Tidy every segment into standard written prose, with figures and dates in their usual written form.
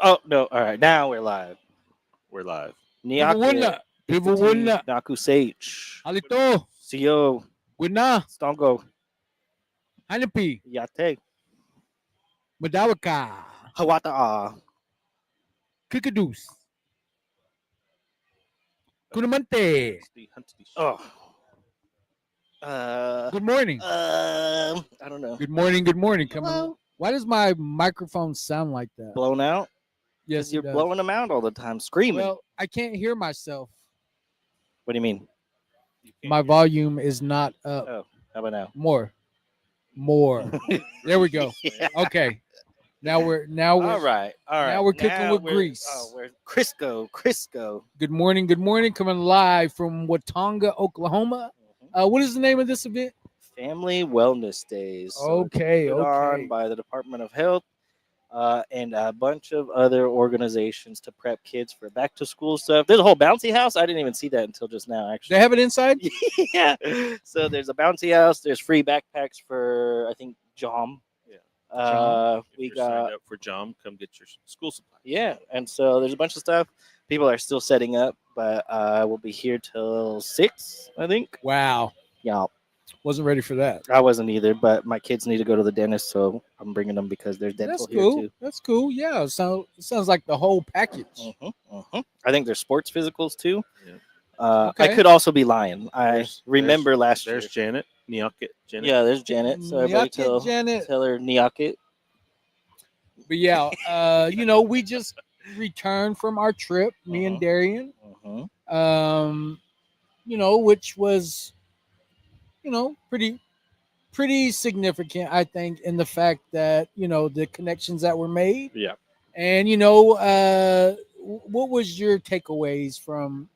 Oh no! All right, now we're live. We're live. Niake, Pivuwuna. Naku Sage, Halito. Sio, Wina. Stongo, Hanapi. Yate, Madawaka. Hawata. Kikadus. Kunamante. Oh, Good morning. I don't know. Good morning. Good morning. Coming. Hello? Why does my microphone sound like that? Blown out? Yes, You're it does. blowing them out all the time, screaming. Well, I can't hear myself. What do you mean? My volume is not up. Oh, how about now? More. There we go. Yeah. Okay. Now we're All right. Now we're cooking with grease. Oh, we're Crisco. Good morning. Good morning. Coming live from Watonga, Oklahoma. What is the name of this event? Family Wellness Days. So it's Okay, put okay. on by the Department of Health and a bunch of other organizations to prep kids for back to school stuff. There's a whole bouncy house. I didn't even see that until just now, actually. They have it inside? Yeah. So there's a bouncy house. There's free backpacks for, I think, Jom. If We you're got signed up for JOM, come get your school supplies. yeah, and so there's a bunch of stuff. People are still setting up, but we'll be here till 6, I think. Wow. Yeah, Wasn't ready for that. I wasn't either, but my kids need to go to the dentist, so I'm bringing them because there's dental That's here cool. too. That's cool. Yeah. So it sounds like the whole package. I think there's sports physicals too. Yeah. I Okay. could also be lying. I There's- remember last year. There's Janet. Janet. Yeah, there's Janet. So everybody Nyakit, Janet. tell her Nyakit. But yeah, we just returned from our trip, me and Darian. Which was, pretty significant, I think, in the fact that, the connections that were made. Yeah. And, what was your takeaways from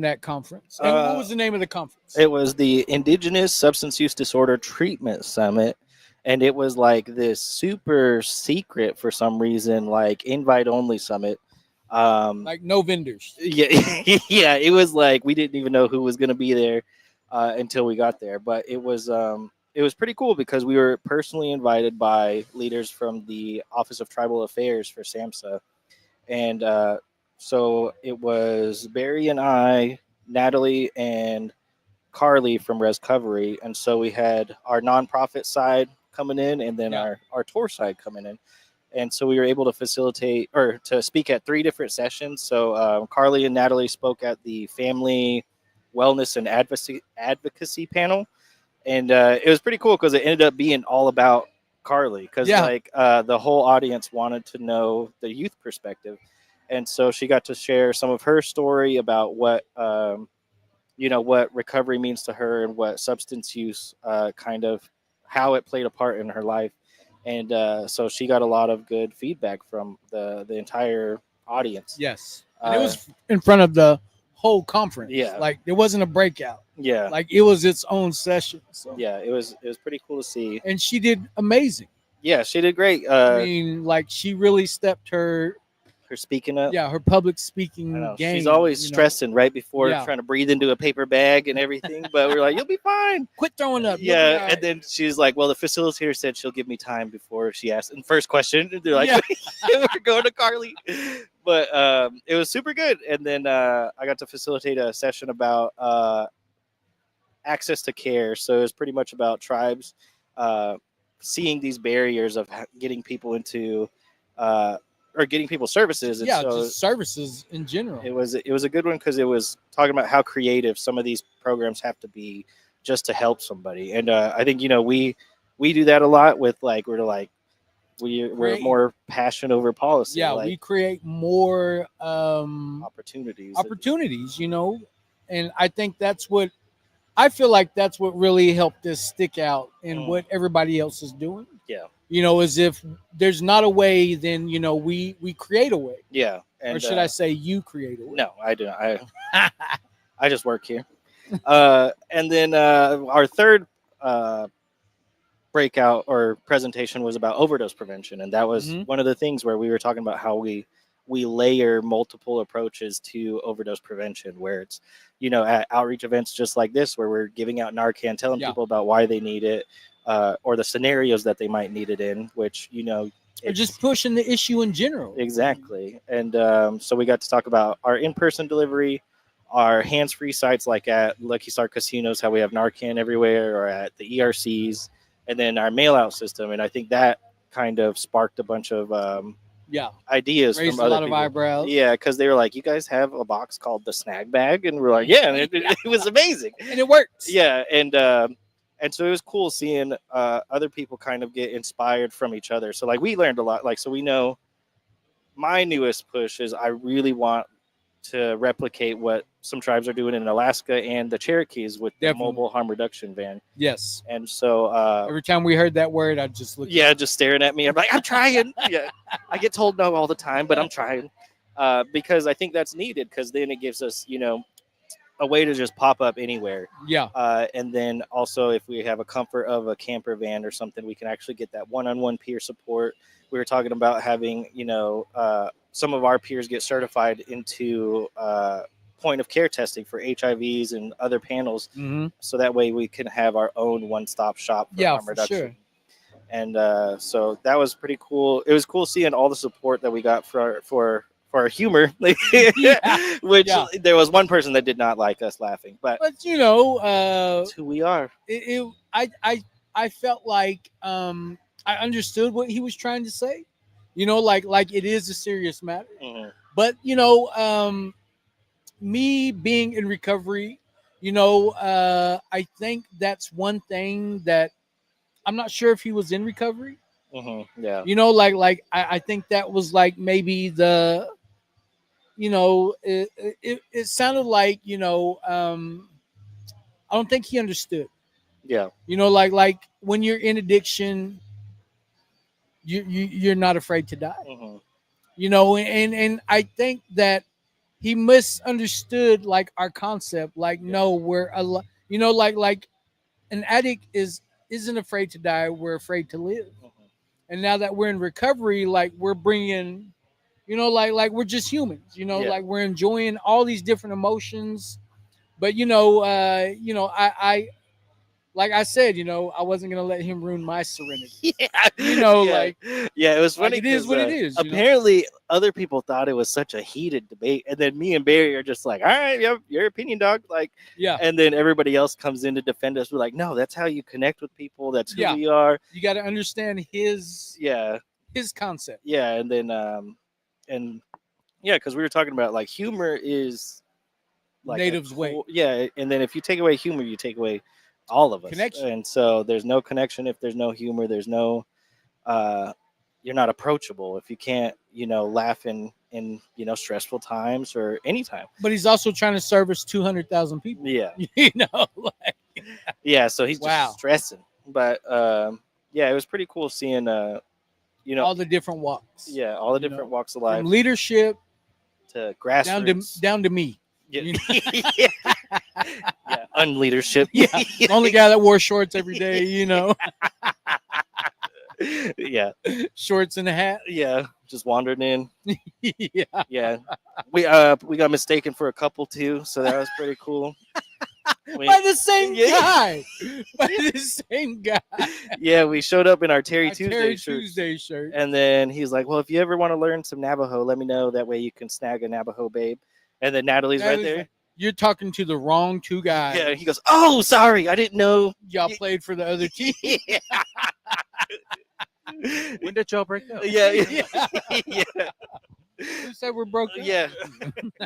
that conference? And what was the name of the conference? It was the Indigenous Substance Use Disorder Treatment Summit. And it was like this super secret, for some reason, like invite only summit. Like no vendors. Yeah, yeah. It was like we didn't even know who was going to be there until we got there. But it was pretty cool because we were personally invited by leaders from the Office of Tribal Affairs for SAMHSA, and so it was Barry and I, Natalie and Carly from Rescovery, and so we had our nonprofit side coming in, and then our tour side coming in, and so we were able to facilitate or to speak at 3 different sessions. So Carly and Natalie spoke at the Family Wellness and Advocacy panel, and it was pretty cool because it ended up being all about Carly because the whole audience wanted to know the youth perspective, and so she got to share some of her story about what what recovery means to her and what substance use kind of how it played a part in her life. And so she got a lot of good feedback from the entire audience. Yes. And it was in front of the whole conference. Yeah. Like there wasn't a breakout. Yeah. Like it was its own session. So. Yeah, it was pretty cool to see. And she did amazing. Yeah, she did great. I mean, like she really stepped her speaking up. Yeah, her public speaking game. She's always stressing right before trying to breathe into a paper bag and everything. But we're like, you'll be fine. Quit throwing up. Yeah, and then she's like, well, the facilitator said she'll give me time before she asked. And first question, they're like, we're going to Carly. But it was super good. And then I got to facilitate a session about access to care. So it was pretty much about tribes seeing these barriers of getting people into or getting people services. And so just services in general. It was a good one because it was talking about how creative some of these programs have to be just to help somebody. And I think we do that a lot with we're more passionate over policy. Yeah, we create more opportunities. And I think I feel like that's what really helped us stick out in what everybody else is doing. Yeah. As if there's not a way, then we create a way. Yeah, or should I say you create a way? No, I do. I just work here. And then our third breakout or presentation was about overdose prevention, and that was one of the things where we were talking about how we layer multiple approaches to overdose prevention, where it's at outreach events just like this, where we're giving out Narcan, telling people about why they need it. Or the scenarios that they might need it in, which, or just pushing the issue in general. Exactly. And so we got to talk about our in-person delivery, our hands-free sites like at Lucky Star Casinos, how we have Narcan everywhere, or at the ERCs, and then our mail-out system. And I think that kind of sparked a bunch of ideas raised from a other lot people. of eyebrows. Yeah, because they were like, "You guys have a box called the Snag Bag," and we're like, "Yeah," and it was amazing, and it works. Yeah, and so it was cool seeing other people kind of get inspired from each other. So like we learned a lot. Like so we know my newest push is I really want to replicate what some tribes are doing in Alaska and the Cherokees with the Definitely. mobile harm reduction van. Yes. And so every time we heard that word, I'd just look. just staring at me. I'm like, I'm trying. Yeah, I get told no all the time, but I'm trying because I think that's needed because then it gives us, a way to just pop up anywhere. Yeah. And then also if we have a comfort of a camper van or something, we can actually get that one-on-one peer support. We were talking about having, some of our peers get certified into point of care testing for HIVs and other panels. Mm-hmm. So that way we can have our own one-stop shop for harm reduction. Sure. And so that was pretty cool. It was cool seeing all the support that we got for our humor, which there was one person that did not like us laughing, but that's who we are. I felt like I understood what he was trying to say, like it is a serious matter. Mm-hmm. But me being in recovery, I think that's one thing that I'm not sure if he was in recovery. Mm-hmm. Yeah. I think that was like maybe the. It sounded like, I don't think he understood. Yeah. Like when you're in addiction, you're not afraid to die. Mm-hmm. And I think that he misunderstood like our concept. Like, no, we're like an addict isn't afraid to die. We're afraid to live. Mm-hmm. And now that we're in recovery, like we're bringing. Like we're just humans, like we're enjoying all these different emotions. But I like I said, I wasn't gonna let him ruin my serenity. Like it was funny. Like it is what it is. Apparently, other people thought it was such a heated debate, and then me and Barry are just like, "All right, your opinion, dog." Like, and then everybody else comes in to defend us. We're like, "No, that's how you connect with people. That's who we are. You got to understand his concept." Yeah, and then because we were talking about like humor is like native's way. Yeah, and then if you take away humor, you take away all of us. Connection. And so there's no connection if there's no humor. There's no you're not approachable if you can't, laugh in stressful times or anytime. But he's also trying to service 200,000 people. Yeah. Yeah, so he's just stressing. But it was pretty cool seeing all the different walks. Yeah, all the different walks of life. From leadership to grassroots. Down to me. Yeah. Unleadership. Yeah. The only guy that wore shorts every day, Yeah. Shorts and a hat. Yeah. Just wandering in. Yeah. Yeah. We got mistaken for a couple too, so that was pretty cool. By the same guy. By the same guy. Yeah, we showed up in our Terry Tuesday shirt. And then he's like, "Well, if you ever want to learn some Navajo, let me know. That way you can snag a Navajo babe." And then Natalie's right there. You're talking to the wrong two guys. Yeah, he goes, "Oh, sorry, I didn't know y'all played for the other team." When did y'all break up? Yeah. Who said we're broke up? Yeah.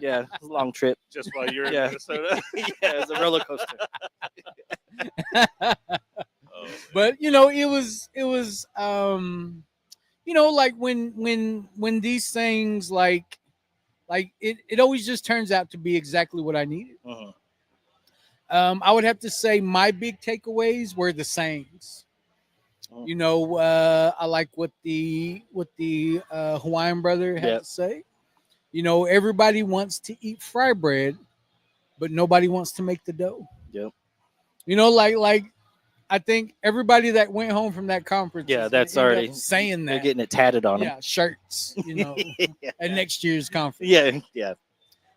Yeah, it was a long trip. Just while you're in Minnesota. It was a roller coaster. But it was like when these things like it always just turns out to be exactly what I needed. Uh-huh. I would have to say my big takeaways were the sayings. I like what the Hawaiian brother had to say. Everybody wants to eat fry bread, but nobody wants to make the dough. Yep. Like I think everybody that went home from that conference, that's already saying that. They're getting it tatted on them. Yeah, shirts, at next year's conference. Yeah.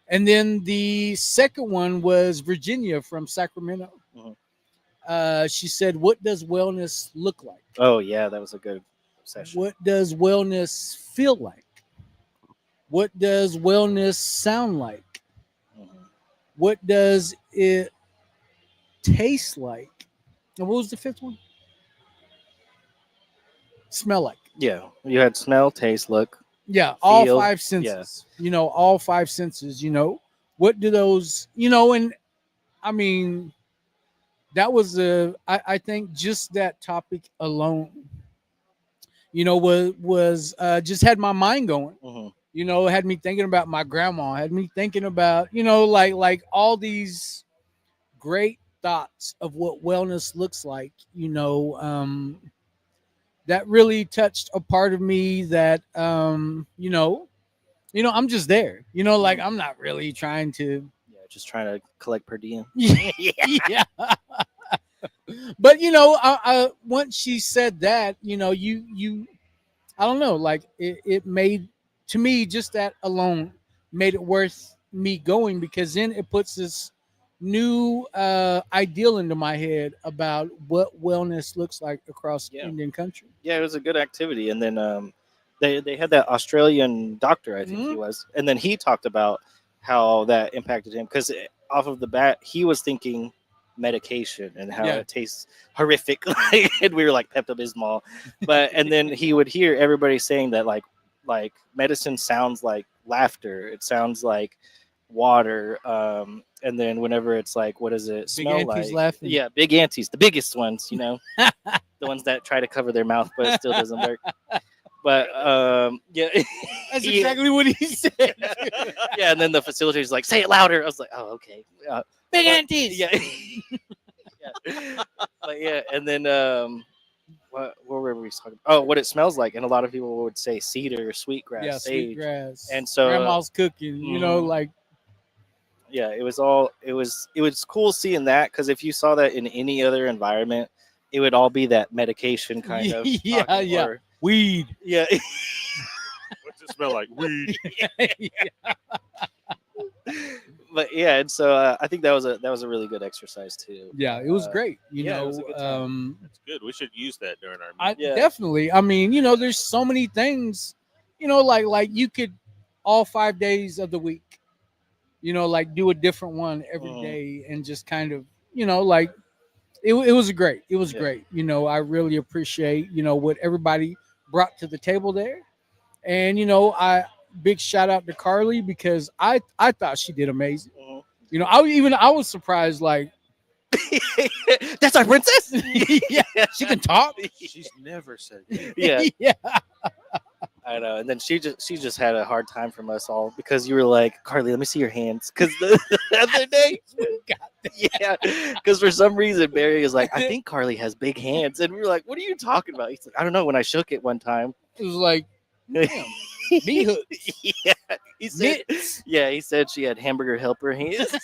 And then the second one was Virginia from Sacramento. Mm-hmm. She said, "What does wellness look like?" Oh yeah, that was a good session. What does wellness feel like? What does wellness sound like? Mhm. What does it taste like? And what was the fifth one? Smell like. Yeah, you had smell, taste, look, Yeah, all feel. five Yeah. senses. All five senses. What do those? And I mean, that was I think just that topic alone, was just had my mind going. Hmm. Had me thinking about my grandma, had me thinking about, like all these great thoughts of what wellness looks like, that really touched a part of me that, I'm just there, like I'm not really trying to, Yeah, just trying to collect per diem. yeah. But once she said that, I don't know, like it made, to me, just that alone made it worth me going, because then it puts this new ideal into my head about what wellness looks like across Yeah. Indian country. Yeah, it was a good activity. And then they had that Australian doctor, I think he Mhm. was, and then he talked about how that impacted him because off of the bat he was thinking medication and how Yeah. it tastes horrific, and we were like Pepto Bismol, but and then he would hear everybody saying that like medicine sounds like laughter, it sounds like water, and then whenever it's like, what does it Big smell aunties like? laughing. Yeah, big aunties, the biggest ones, the ones that try to cover their mouth but it still doesn't work. But yeah, That's yeah, exactly what he said. yeah. And then the facilitator's like, "Say it louder." I was like, "Oh, okay." Big But- aunties. Yeah, yeah. But yeah, and then what were we talking about? Oh, what it smells like, and a lot of people would say cedar, sweetgrass, Yeah, sage, sweetgrass. and so Grandma's cooking, mhm. like yeah, it was cool seeing that because if you saw that in any other environment, it would all be that medication kind of yeah, talking, yeah. or Weed. yeah. What's it smell like? Weed. But yeah, and so I think that was a really good exercise too. Yeah, it was Uh, great. yeah, it was a good time. That's good. We should use that during our I meeting. Yeah. definitely. I mean, there's so many things, like you could all 5 days of the week, like do a different one every Mhm. day and just kind of, like it was great. It was Yeah. great. I really appreciate, what everybody brought to the table there. And I big shout out to Carly because I thought she did amazing. Mhm. I was surprised, like That's our princess. yeah, she can talk. She's never said that. Yeah, Yeah. I know. And then she just had a hard time from us all because you were like, Carly, let me see your hands. Because the other day, yeah, because for some reason Barry is like, I think Carly has big hands, and we were like, what are you talking about? He's like, I don't know. When I shook it one time, It was like, damn, bee hooks. yeah, he said, Mitts. yeah, he said she had hamburger helper hands.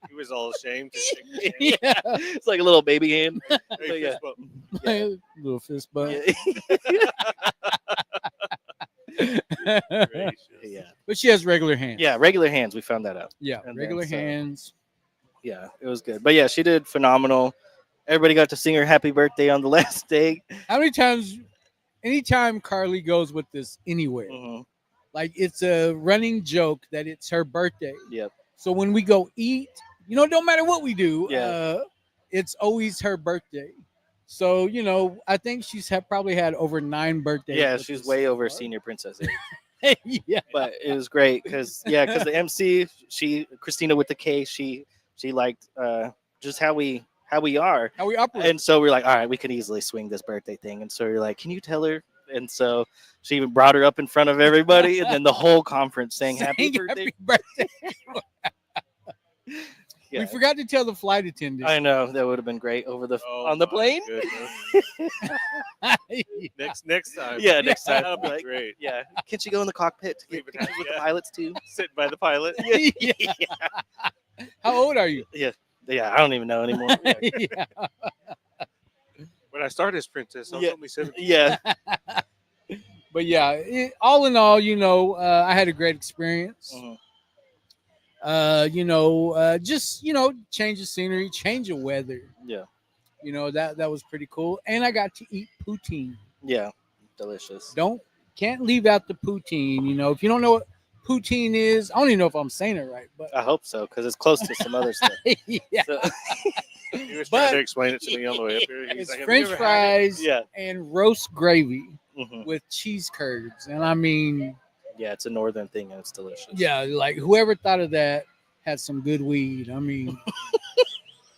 He was all ashamed to shake his hand. Yeah. It's like a little baby hand. Hey, But fist yeah. bump. Yeah. Little fist bump. Gracious. Yeah, But she has regular hands. yeah, regular hands. We found that out. Yeah, And then, regular so- hands. Yeah, it was good. But yeah, she did phenomenal. Everybody got to sing her happy birthday on the last day. How many times, anytime Carly goes with this anywhere, Hmm. like it's a running joke that it's her birthday. Yep. So when we go eat, don't matter what we do, Yeah. it's always her birthday. So, I think she's probably had over 9 birthdays. Yeah, with she's us way so over far. senior princess age. Yeah. But it was great because the MC, Christina with the K, she liked just how we are. How we operate. And so we're like, all right, we could easily swing this birthday thing. And so we're like, can you tell her? And so she even brought her up in front of everybody, and then the whole conference sang happy birthday. birthday. Yeah. We forgot to tell the flight attendant. I know that would have been great over the Oh, on the my plane. goodness. Next time. Yeah, next time. That'll be Like, great. Yeah, can she go in the cockpit to We get would pictures have- with the yeah. pilots too? Sitting by the pilot. Yeah. How old are you? Yeah, I don't even know anymore. Yeah. Yeah. When I started as princess, I was Yeah. only 17. Yeah. But yeah, all in all, I had a great experience. Mhm. Just change of scenery, change of weather. Yeah. That was pretty cool, and I got to eat poutine. Yeah, delicious. Can't leave out the poutine. You know, if you don't know what poutine is, I don't even know if I'm saying it right, but I hope so because it's close to some other stuff. yeah, So, He was But- trying to explain it to me on the way up here. He's it's like, "Have French you ever had it?" fries yeah, and roast gravy hmm with cheese curds, and I mean, yeah, it's a northern thing and it's delicious. yeah, like whoever thought of that had some good weed. I mean,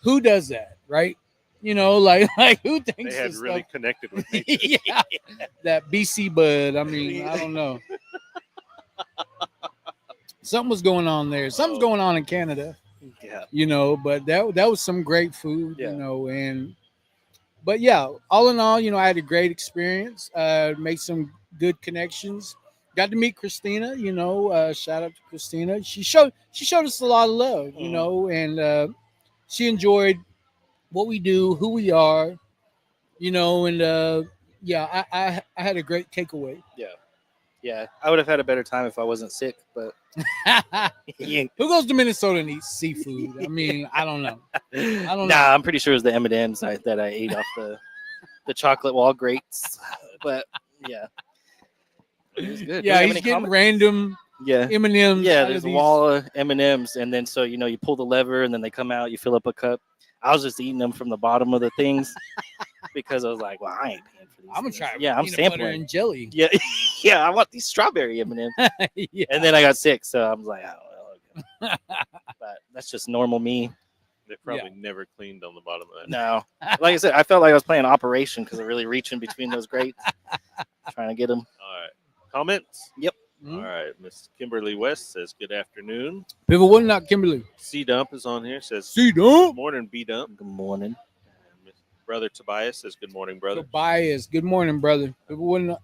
who does that, right? You know, like who They thinks had this really stuff? connected with nature. Yeah, that BC bud. I mean, I don't know. Something was going on there. Something's Oh. going on in Canada, yeah, you know. But that was some great food, Yeah. you know. And but yeah, all in all, you know, I had a great experience. Made some good connections. Got to meet Christina. You know, shout out to Christina. She showed us a lot of love, you Mhm. know, and she enjoyed what we do, who we are, you know, and yeah, I had a great takeaway. yeah. I would have had a better time if I wasn't sick, but yeah. Who goes to Minnesota and eats seafood? I mean, I don't know. don't Nah, know. I'm pretty sure it was the M&Ms that I ate off the chocolate wall grates. But yeah, it was good. Do we Yeah, have he's any getting comments? random Yeah. M&Ms. Yeah, out there's of a these. wall of M&Ms, and then so you pull the lever, and then they come out. You fill up a cup. I was just eating them from the bottom of the things because I was like, "Well, I ain't paying for these." I'm gonna things. try. Yeah, I'm peanut butter sampling. and jelly. Yeah, yeah, I want these strawberry M&Ms. Yeah. And then I got sick, so I was like, "Oh, well, okay." But that's just normal me. They probably never cleaned on the bottom of that. No, like I said, I felt like I was playing Operation because I'm really reaching between those grates, trying to get them. All right. Comments? Mhm. All right. Miss Kimberly West says, good afternoon. People wouldn't not Kimberly. C Dump is on here. Says, See, good don't. morning, B Dump. Good morning. And Miss Brother Tobias says, good morning, brother. Tobias. Good morning, brother. People wouldn't.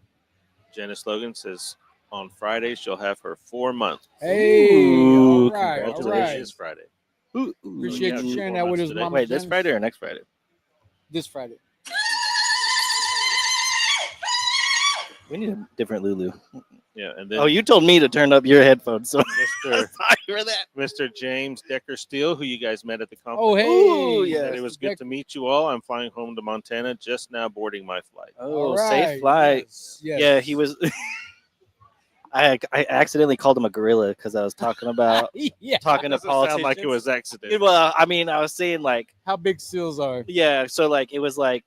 Janice Logan says, on Friday, she'll have her 4 months. Hey, Ooh, all right, all congratulations. This Friday. Ooh, Appreciate Yeah, you sharing 4 that with months his today. mama. Wait, this Janice. Friday or next Friday? This Friday. We need a different Lulu. Yeah, and then Oh, you told me to turn up your headphones, so Mr. sorry for that. Mr. James Decker Steele, who you guys met at the conference. Oh, hey. Ooh, yeah. Said it was good to meet you all. I'm flying home to Montana, just now boarding my flight. Oh, All safe right. flight. Yes, yes. Yeah, he was. I accidentally called him a gorilla because I was talking about Yeah. talking to Doesn't sound politicians. like it was accident. Well, I mean, I was saying like, How big seals are? yeah. So like, it was like,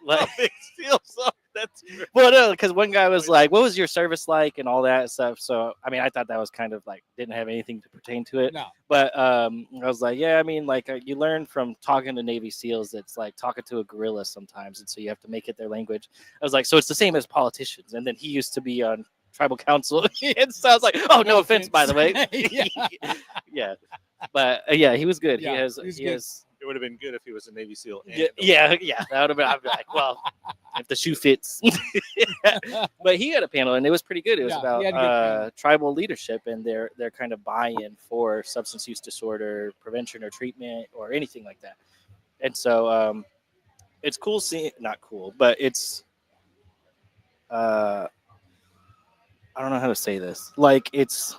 like, Big Steele song. That's well, no, because one guy was like, "What was your service like?" and all that stuff. So I mean, I thought that was kind of like didn't have anything to pertain to it. No. But I was like, yeah, I mean, like you learn from talking to Navy SEALs. It's like talking to a gorilla sometimes, and so you have to make it their language. I was like, so it's the same as politicians. And then he used to be on tribal council, and so I was like, oh, no offense, by the way. Yeah. Yeah, but yeah, he was good. Yeah, he has, he's he good. has. It would have been good if he was a Navy SEAL. And Yeah. That would have been. I'd be like, well, if the shoe fits. But he had a panel, and it was pretty good. It was Yeah, he had a good about panel. tribal leadership and their kind of buy-in for substance use disorder prevention or treatment or anything like that. And so it's cool seeing, not cool, but it's I don't know how to say this. Like it's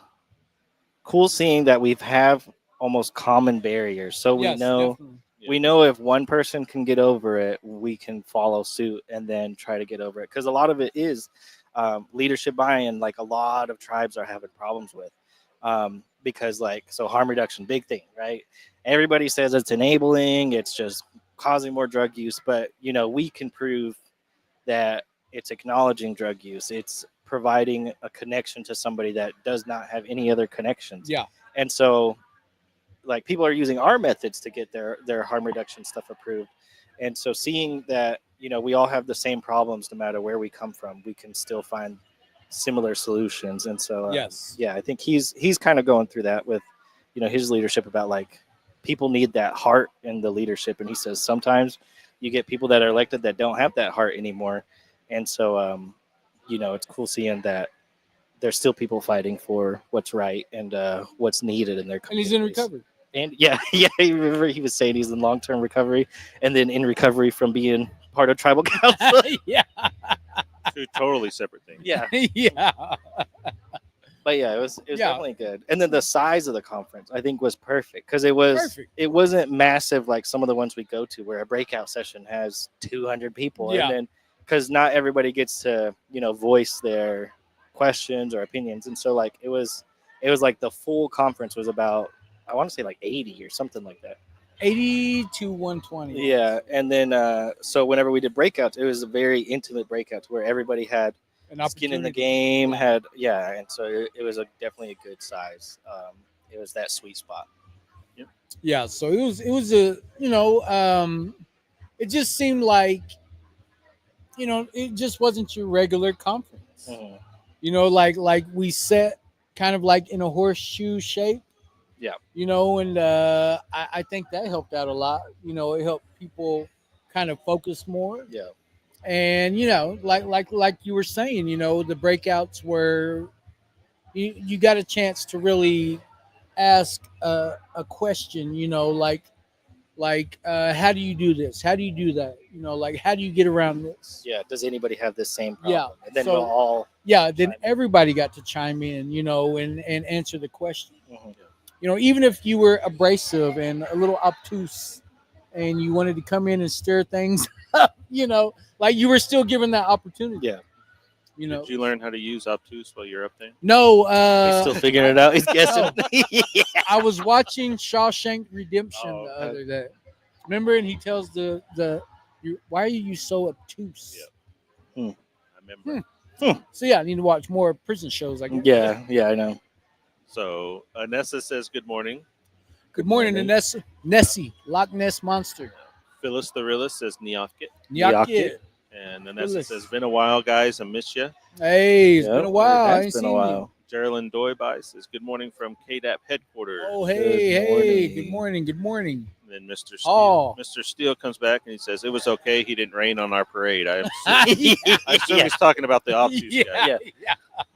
cool seeing that we have almost common barriers, so we Yes, know. definitely. We know if one person can get over it, we can follow suit and then try to get over it. Because a lot of it is leadership buy-in, like a lot of tribes are having problems with. Because, like, so harm reduction, big thing, right? Everybody says it's enabling, it's just causing more drug use. But, we can prove that it's acknowledging drug use. It's providing a connection to somebody that does not have any other connections. Yeah. And so, like people are using our methods to get their harm reduction stuff approved, and so seeing that we all have the same problems no matter where we come from, we can still find similar solutions. And so Yes. yeah, I think he's kind of going through that with his leadership about like people need that heart in the leadership, and he says sometimes you get people that are elected that don't have that heart anymore. And so it's cool seeing that there's still people fighting for what's right and what's needed in their And communities. he's in recovery. And yeah, remember he was saying he's in long-term recovery and then in recovery from being part of tribal council. Yeah. Two totally separate things. Yeah, Yeah. but yeah, it was Yeah. definitely good. And then the size of the conference I think was perfect because Perfect. it wasn't massive like some of the ones we go to where a breakout session has 200 people. Yeah. And then because not everybody gets to voice their questions or opinions, and so like it was like the full conference was about, I want to say like 80 or something like that. 80 to 120. Yeah, and then so whenever we did breakouts, it was a very intimate breakouts where everybody had An skin in the opportunity. game, had and so it was definitely a good size. It was that sweet spot. Yeah, so it was a it just seemed like it just wasn't your regular conference. Mhm. Like we set kind of like in a horseshoe shape. Yeah. And I think that helped out a lot. It helped people kind of focus more. Yeah. And like you were saying, the breakouts were you got a chance to really ask a question. How do you do this? How do you do that? Like how do you get around this? Yeah. Does anybody have this same problem? Yeah. And then So- we'll all. Yeah, then chime in. everybody got to chime in, and answer the question. Mhm. Even if you were abrasive and a little obtuse and you wanted to come in and stir things up, like you were still given that opportunity. Yeah. Did you learn how to use obtuse while you're up there? No, He's still figuring it out. He's guessing. I was watching Shawshank Redemption Oh, the okay. other day. Remember, and he tells why are you so obtuse? I remember. So yeah, I need to watch more prison shows. I guess. Yeah, I know. So Anessa says good morning. Good morning, morning. Nessie. Nessie, Loch Ness monster. Phyllis the realist says Nyakit. Nyakit. And Anessa Phyllis. says, been a while, guys. I miss you. Hey, it's Yep, been a while. I It's ain't been seen a you. while. Geraldine Doyby says, good morning from KDAP headquarters. Oh, Good hey, morning. good morning, good morning. And then Mr. Steele. Oh. Mr. Steele comes back and he says, it was okay. He didn't rain on our parade. I assume, yeah, I assume he's talking about the obtuse guy. Yeah.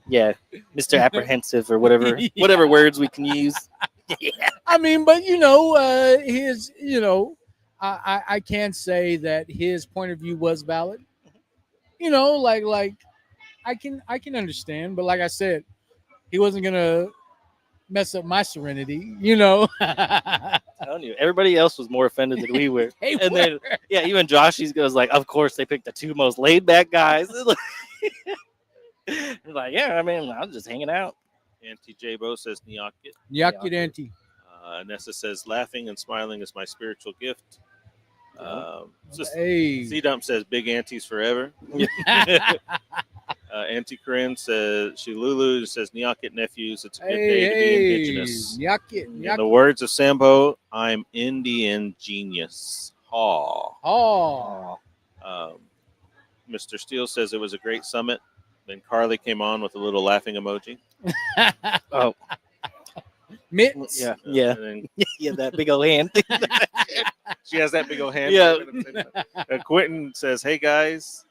Yeah, Mr. Apprehensive or whatever words we can use. I mean, but his, I can say that his point of view was valid. Like I can understand, but like I said, he wasn't gonna mess up my serenity. Telling you, everybody else was more offended than we were. They And then, even Josh, he goes like, "Of course, they picked the two most laid back guys." Like, yeah, I mean, I was just hanging out. Auntie J-Bo says Nyakit. Nyakit auntie. Nessa says, laughing and smiling is my spiritual gift. Hey. C-Dump says, big aunties forever. Auntie Corinne says, Shilulu says, Nyakit nephews, it's a good day to be indigenous. Nyakit. In the words of Sambo, I'm Indian genius. Haw. Oh. Mr. Steele says it was a great summit. Then Carly came on with a little laughing emoji. Oh, Mitts. yeah, And yeah, that big old hand. she has that big old hand. Yeah. Quentin says, hey, guys.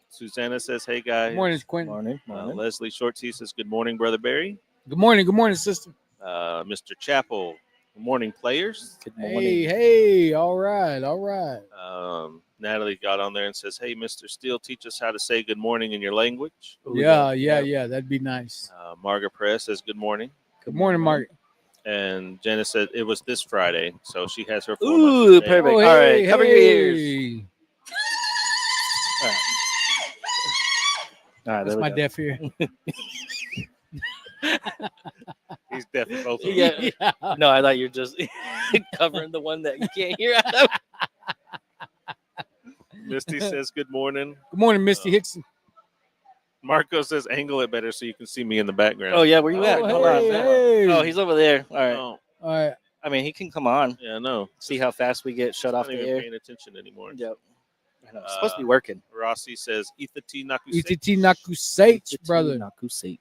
Susanna says, hey, guys. Good morning, Quentin. Morning. Leslie Shortsey says, good morning, Brother Barry. Good morning, sister. Mr. Chappell, good morning, players. Good morning. Hey, all right. Natalie got on there and says, hey, Mr. Steele, teach us how to say good morning in your language. Yeah, that'd be nice. Margaret Perez says, good morning. Good morning, Margaret. And Jenna said it was this Friday, so she has her 4 Ooh, months today. perfect. All right, cover your ears. All right. All right, That's my deaf ear. He's deaf in both of them. Yeah. No, I thought you were just covering the one that you can't hear out of. Misty says good morning. Good morning, Misty Hickson. Marco says angle it better so you can see me in the background. Oh yeah, where you at? Oh, Hold on. hey. Oh, he's over there. All right. Oh, All right. I mean, he can come on. yeah, no. See how fast we get shut Not off the even air. paying attention anymore. Yep. I know. It's supposed to be working. Rossi says Ithati Nakusei. ETT Nakusage, brother. Nakusage.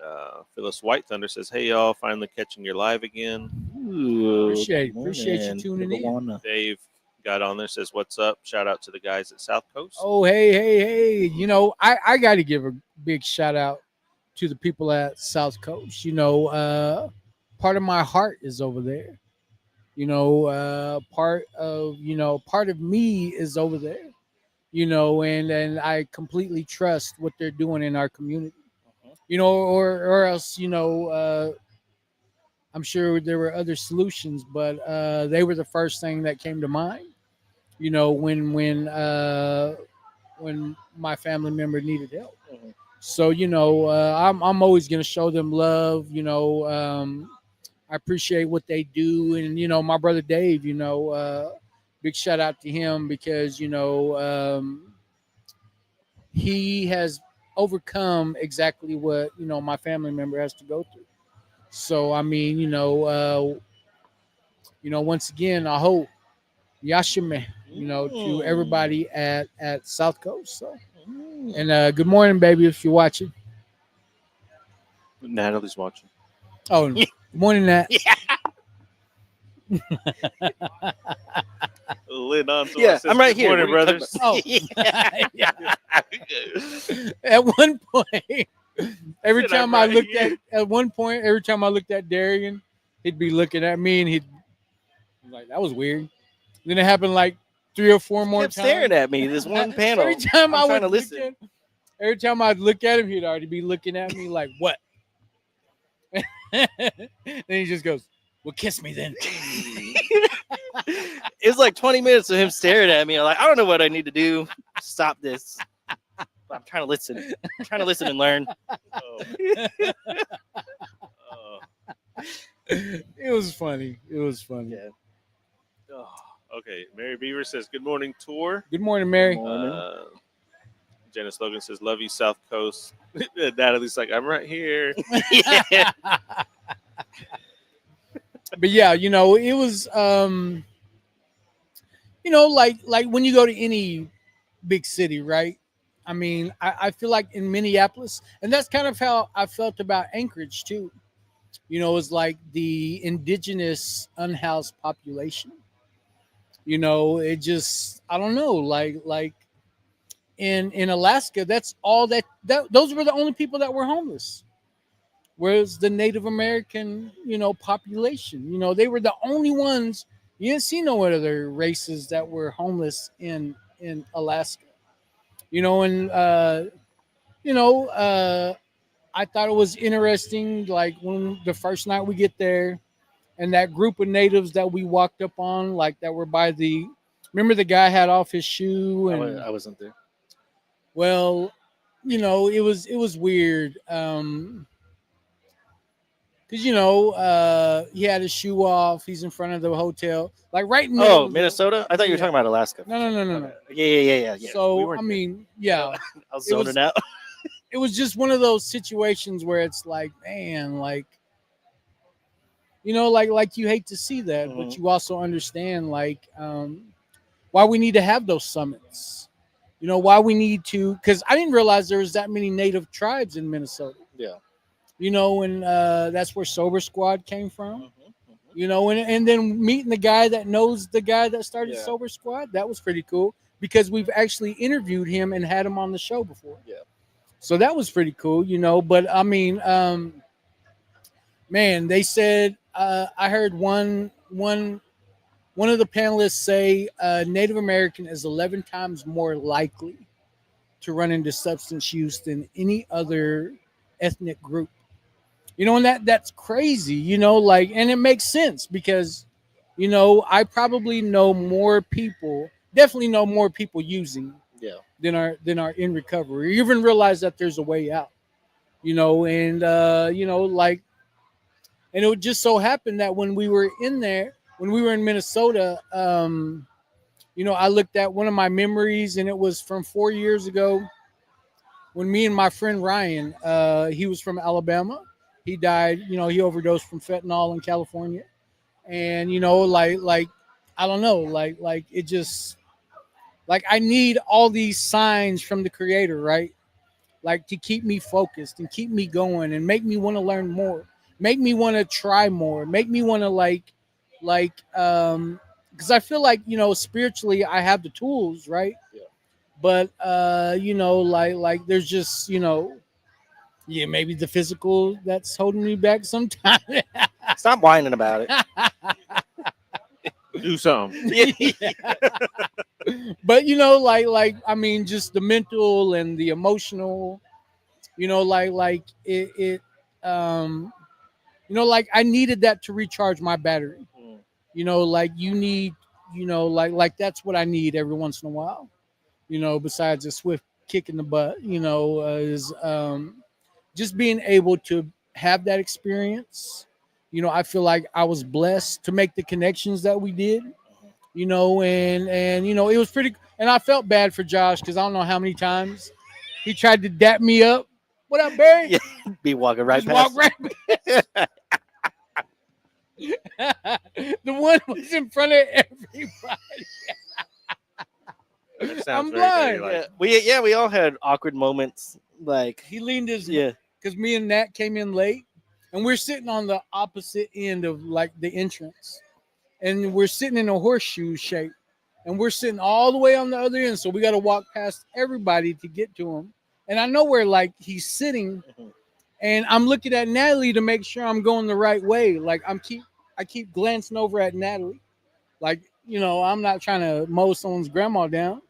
And Phyllis White Thunder says, hey, y'all, finally catching your live again. Ooh, Appreciate good you morning. tuning in. Wanna- Dave got on there, says, what's up? Shout out to the guys at South Coast. Oh, hey. I got to give a big shout out to the people at South Coast. Part of my heart is over there. Part of me is over there. And I completely trust what they're doing in our community. Or else, I'm sure there were other solutions, but they were the first thing that came to mind. When when my family member needed help. Mm-hmm. So I'm always gonna show them love. I appreciate what they do, and my brother Dave. Big shout out to him because he has overcome exactly what my family member has to go through. So I mean, once again, I hope Yashime, to everybody at South Coast. So, and good morning, baby, if you're watching. Natalie's watching. Oh, good morning, Nat. Lid on to Yeah, us. I'm right Good here. morning, What are you brothers. Oh, yeah. At one point, every Said time I'm I right looked here. at one point, every time I looked at Darian, he'd be looking at me, and he'd like, that was weird. Then it happened like 3 or 4 more kept times. staring at me. This one panel. Every time I'm I trying would to listen. every time I'd look at him, he'd already be looking at me like, what? Then he just goes, well, kiss me then. It was like 20 minutes of him staring at me. I'm like, I don't know what I need to do. Stop this. But I'm trying to listen. I'm trying to listen and learn. Oh. Oh. It was funny. It was funny. Yeah. Oh. Okay, Mary Beaver says, good morning, tour. Good morning, Mary. Janice Logan says, love you, South Coast. Natalie's like, I'm right here. Yeah. But yeah, it was like when you go to any big city, right? I mean, I feel like in Minneapolis, and that's kind of how I felt about Anchorage too. It's like the indigenous unhoused population. It just, I don't know, like in Alaska, that's all that those were the only people that were homeless. Whereas the Native American, population, they were the only ones. You didn't see no other races that were homeless in Alaska. And I thought it was interesting. Like when the first night we get there, and that group of natives that we walked up on, like that were by the. Remember the guy had off his shoe, and I wasn't there. well, it was weird. Because he had his shoe off. He's in front of the hotel, like right in the middle of Minnesota? I thought you were Yeah. talking about Alaska. No. Yeah. So We weren't I there. mean, yeah, I was it was- zoning out. it was just one of those situations where it's like, man, like like you hate to see that, but Mhm. you also understand like why we need to have those summits. Why we need to, because I didn't realize there was that many native tribes in Minnesota. Yeah. And that's where Sober Squad came from. Mhm. And then meeting the guy that knows the guy that started Yeah. Sober Squad, that was pretty cool because we've actually interviewed him and had him on the show before. Yeah. So that was pretty cool, But I mean, man, they said I heard one of the panelists say Native American is 11 times more likely to run into substance use than any other ethnic group. And that's crazy, and it makes sense because, I probably know more people, definitely know more people using Yeah. than are in recovery, or even realize that there's a way out, and like, and it would just so happen that when we were in Minnesota, I looked at one of my memories, and it was from 4 years ago when me and my friend Ryan, he was from Alabama. He died, he overdosed from fentanyl in California. And, like, I don't know, like it just, like, I need all these signs from the creator, right? Like to keep me focused and keep me going and make me want to learn more, make me want to try more, make me want to because I feel like, spiritually I have the tools, right? Yeah. But, like there's just, yeah, maybe the physical that's holding me back sometimes. Stop whining about it. Do something. But like I mean, just the mental and the emotional, like it like I needed that to recharge my battery. Like you need, like that's what I need every once in a while. besides a swift kick in the butt, is just being able to have that experience. I feel like I was blessed to make the connections that we did. And it was pretty. And I felt bad for Josh because I don't know how many times he tried to dap me up. What up, Barry? Yeah, be walking right Just past. walk right. The one was in front of everybody. That sounds I'm very, blind. We all had awkward moments. Like He leaned his yeah, because me and Nat came in late, and we're sitting on the opposite end of like the entrance, and we're sitting in a horseshoe shape, and we're sitting all the way on the other end, so we got to walk past everybody to get to him. And I know where like he's sitting, and I'm looking at Natalie to make sure I'm going the right way. Like I keep glancing over at Natalie, like I'm not trying to mow someone's grandma down.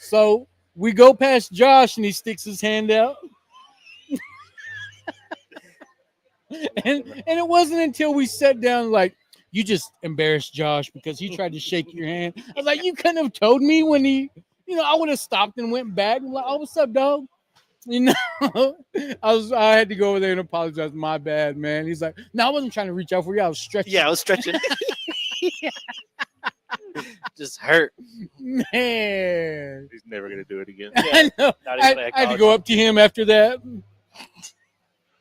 So we go past Josh, and he sticks his hand out. And it wasn't until we sat down, like, you just embarrassed Josh because he tried to shake your hand. I was like, you couldn't have told me when I would have stopped and went back. I'm like, oh, what's up, dog? I had to go over there and apologize. My bad, man. He's like, no, I wasn't trying to reach out for you. I was stretching. yeah, I was stretching. Just hurt. Man. He's never gonna do it again. I know. I had to go up to him after that.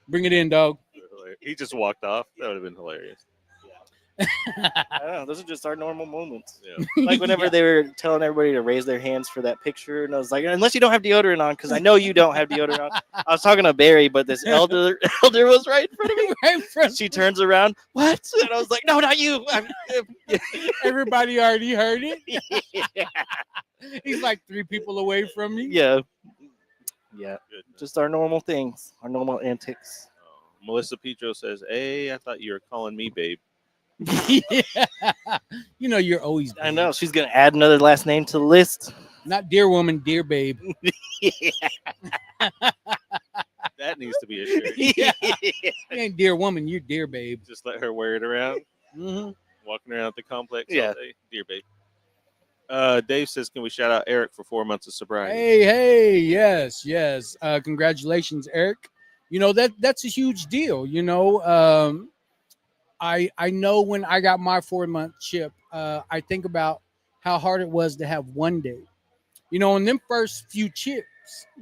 Bring it in, dog. He just walked off. That would have been hilarious. I don't know. Those are just our normal moments. Yeah. Like whenever they were telling everybody to raise their hands for that picture, and I was like, unless you don't have deodorant on, because I know you don't have deodorant on. I was talking to Barry, but this elder was right in front of me. Right in front. She turns around, what? And I was like, no, not you. Everybody already heard it. Yeah. He's like 3 people away from me. Yeah. Goodness. Just our normal things, our normal antics. Melissa Petro says, "Hey, I thought you were calling me babe." Yeah. You're always babe. I know. She's going to add another last name to the list. Not dear woman, dear babe. That needs to be a shirt. Yeah. You ain't dear woman, you're dear babe. Just let her wear it around, Mm-hmm. walking around the complex Yeah. all day. Dear babe. Dave says, "Can we shout out Eric for 4 months of sobriety?" Hey, yes. Congratulations, Eric. That's a huge deal. I know when I got my 4-month chip, I think about how hard it was to have one day. In them first few chips,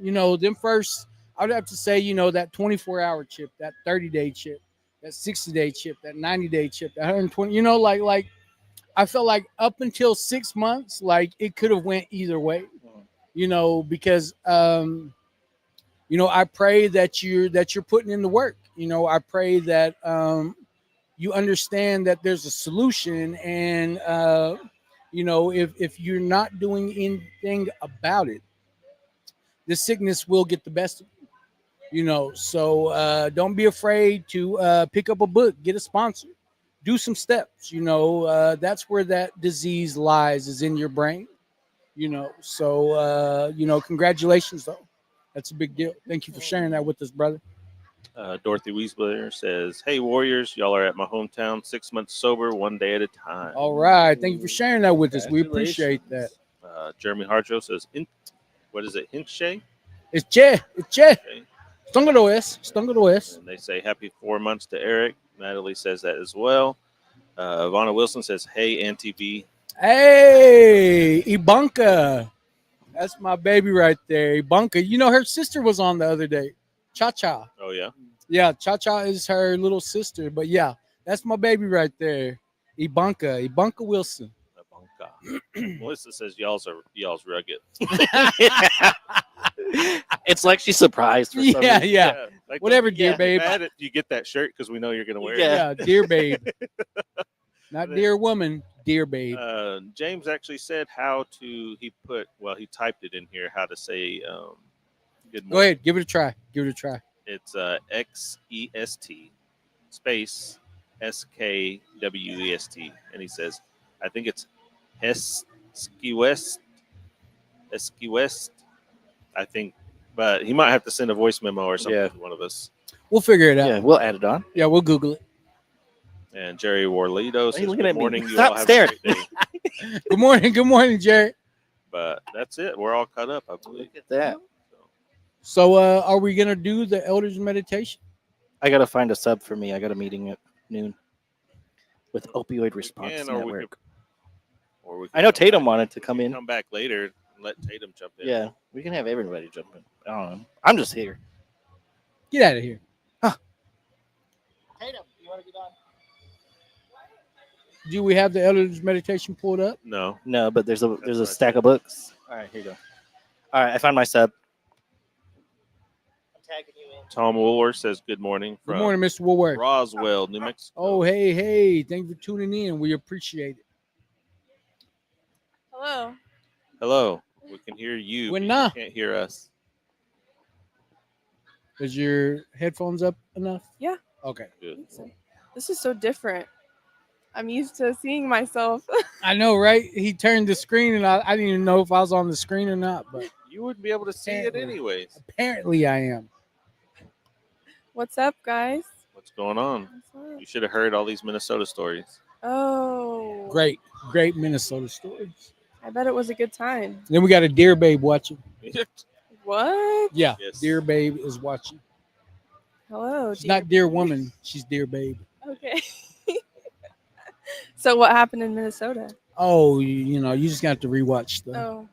I would have to say, that 24-hour chip, that 30-day chip, that 60-day chip, that 90-day chip, that 120, like I felt like up until 6 months, like it could have went either way, because I pray that you're putting in the work. I pray that you understand that there's a solution, and if you're not doing anything about it, the sickness will get the best of you. So don't be afraid to pick up a book, get a sponsor, do some steps. That's where that disease lies, is in your brain. So congratulations though. That's a big deal. Thank you for sharing that with us, brother. Dorothy Wiesbler says, "Hey Warriors, y'all are at my hometown, 6 months sober, one day at a time." All right. Thank you for sharing that with us. We appreciate that. Jeremy Harjo says, "What is it, Hinche?" It's Che. Okay. Stongo es. And they say, "Happy 4 months to Eric." Natalie says that as well. Ivana Wilson says, "Hey, Auntie B." Hey, Ibanka. That's my baby right there. Ibanka. Her sister was on the other day. Cha-Cha. Oh, yeah? Yeah, Cha-Cha is her little sister. But yeah, that's my baby right there. Ibanka Wilson. Melissa says, y'all's rugged. It's like she's surprised for some reason. Yeah. Like, Whatever, dear babe. mad if you get that shirt because we know you're going to wear it. Yeah, dear babe. Not dear woman, dear babe. James actually said he typed it in here, how to say good morning. Go ahead, give it a try. It's XEST space SKWEST. And he says, I think it's Esquiwest, I think, but he might have to send a voice memo or something to one of us. We'll figure it out. Yeah, we'll add it on. Yeah, we'll Google it. And Jerry Warlito says, looking "Good at me? morning. You Stop all have staring." a great day." Good morning, Jerry. But that's it. We're all caught up, I believe. Look at that. So, are we gonna do the elders meditation? I gotta find a sub for me. I got a meeting at noon with Opioid Response can, or we Network. could, or we I can know come Tatum back. wanted to We come can in. come back later and let Tatum jump in. Yeah, we can have everybody jump in. I don't know. I'm just here. Get out of here. Tatum, you want to get on? Do we have the elders meditation pulled up? No. No, but there's a That's right stack there. of books. All right, here you go. All right, I found my sub. I'm tagging you in. Tom Woolworth says good morning Good from morning, Mr. Woolworth. Roswell, New Mexico. Oh, hey. Thank you for tuning in. We appreciate it. Hello. Hello. We can hear you, but Buena. you can't hear us. Is your headphones up enough? Yeah. Okay. Good. This is so different. I'm used to seeing myself. I know, right? He turned the screen, and I didn't even know if I was on the screen or not, but You wouldn't be able to see it Apparently. anyways. apparently I am. What's up, guys? What's going on? What's up? You should have heard all these Minnesota stories. Oh. Great Minnesota stories. I bet it was a good time. Then we got a dear babe watching. What? Yeah, Yes. dear babe is watching. Hello. She's not dear woman. She's dear babe. Okay. So what happened in Minnesota? Oh, you know, you just got to rewatch the Oh.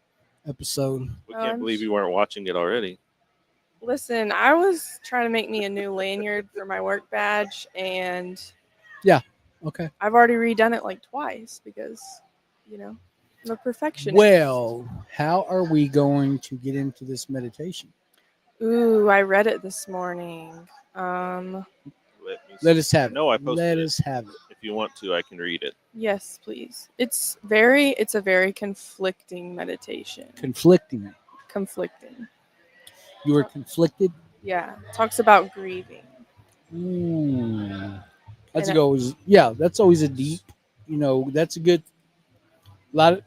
episode. We can't believe you weren't watching it already. Listen, I was trying to make me a new lanyard for my work badge, and Okay. I've already redone it like twice because, I'm a perfectionist. Well, how are we going to get into this meditation? Ooh, I read it this morning. Let us have it. No, I posted Let it. us have it. If you want to, I can read it. Yes, please. It's a very conflicting meditation. Conflicting. Conflicting. You were conflicted. Yeah. Talks about grieving. Ooh. That's And always that's always a deep. That's a good lot.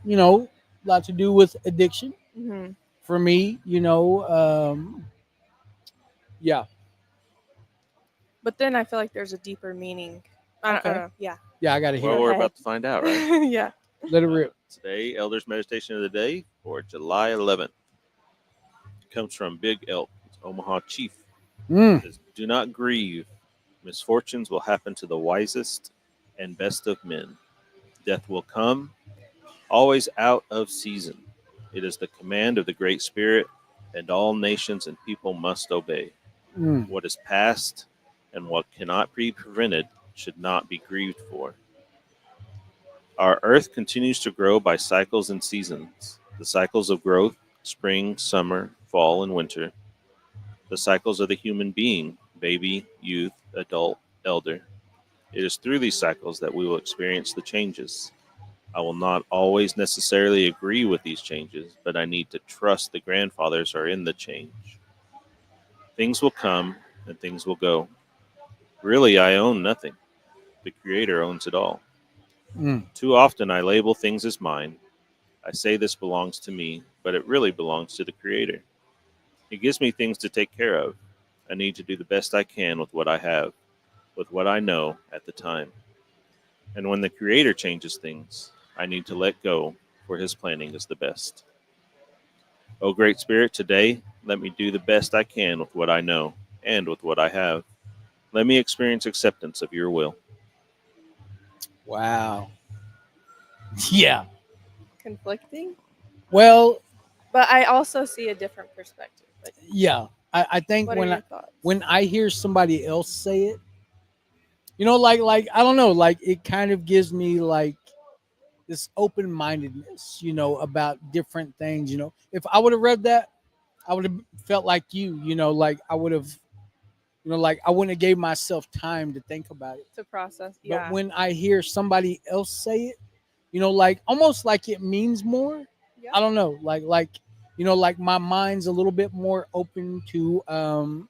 Lot to do with addiction Mhm. for me. Yeah, But then I feel like there's a deeper meaning. I don't Okay. know. Yeah. yeah. I got to hear. Well, it. we're ahead. about to find out, right? Yeah. Let it rip. Today, Elders Meditation of the Day for July 11th comes from Big Elk, Omaha Chief. Mm. It says, do not grieve. Misfortunes will happen to the wisest and best of men. Death will come, always out of season. It is the command of the Great Spirit, and all nations and people must obey. Mm. What is past and what cannot be prevented should not be grieved for. Our earth continues to grow by cycles and seasons. The cycles of growth, spring, summer, fall, and winter. The cycles of the human being, baby, youth, adult, elder. It is through these cycles that we will experience the changes. I will not always necessarily agree with these changes, but I need to trust the grandfathers are in the change. Things will come and things will go. Really, I own nothing. The Creator owns it all. Mm. Too often I label things as mine. I say this belongs to me, but it really belongs to the Creator. He gives me things to take care of. I need to do the best I can with what I have, with what I know at the time. And when the Creator changes things, I need to let go, for His planning is the best. O Great Spirit, today, let me do the best I can with what I know and with what I have. Let me experience acceptance of your will. Wow. Yeah. Conflicting. Well, But I also see a different perspective. Like, yeah. I think what are your thoughts? when I hear somebody else say it, like I don't know, like it kind of gives me like this open mindedness, about different things. If I would have read that, I would have felt like like I would have, like I wouldn't have gave myself time to think about it. To process. But Yeah. when I hear somebody else say it, like almost like it means more. Yeah. I don't know, like like my mind's a little bit more open to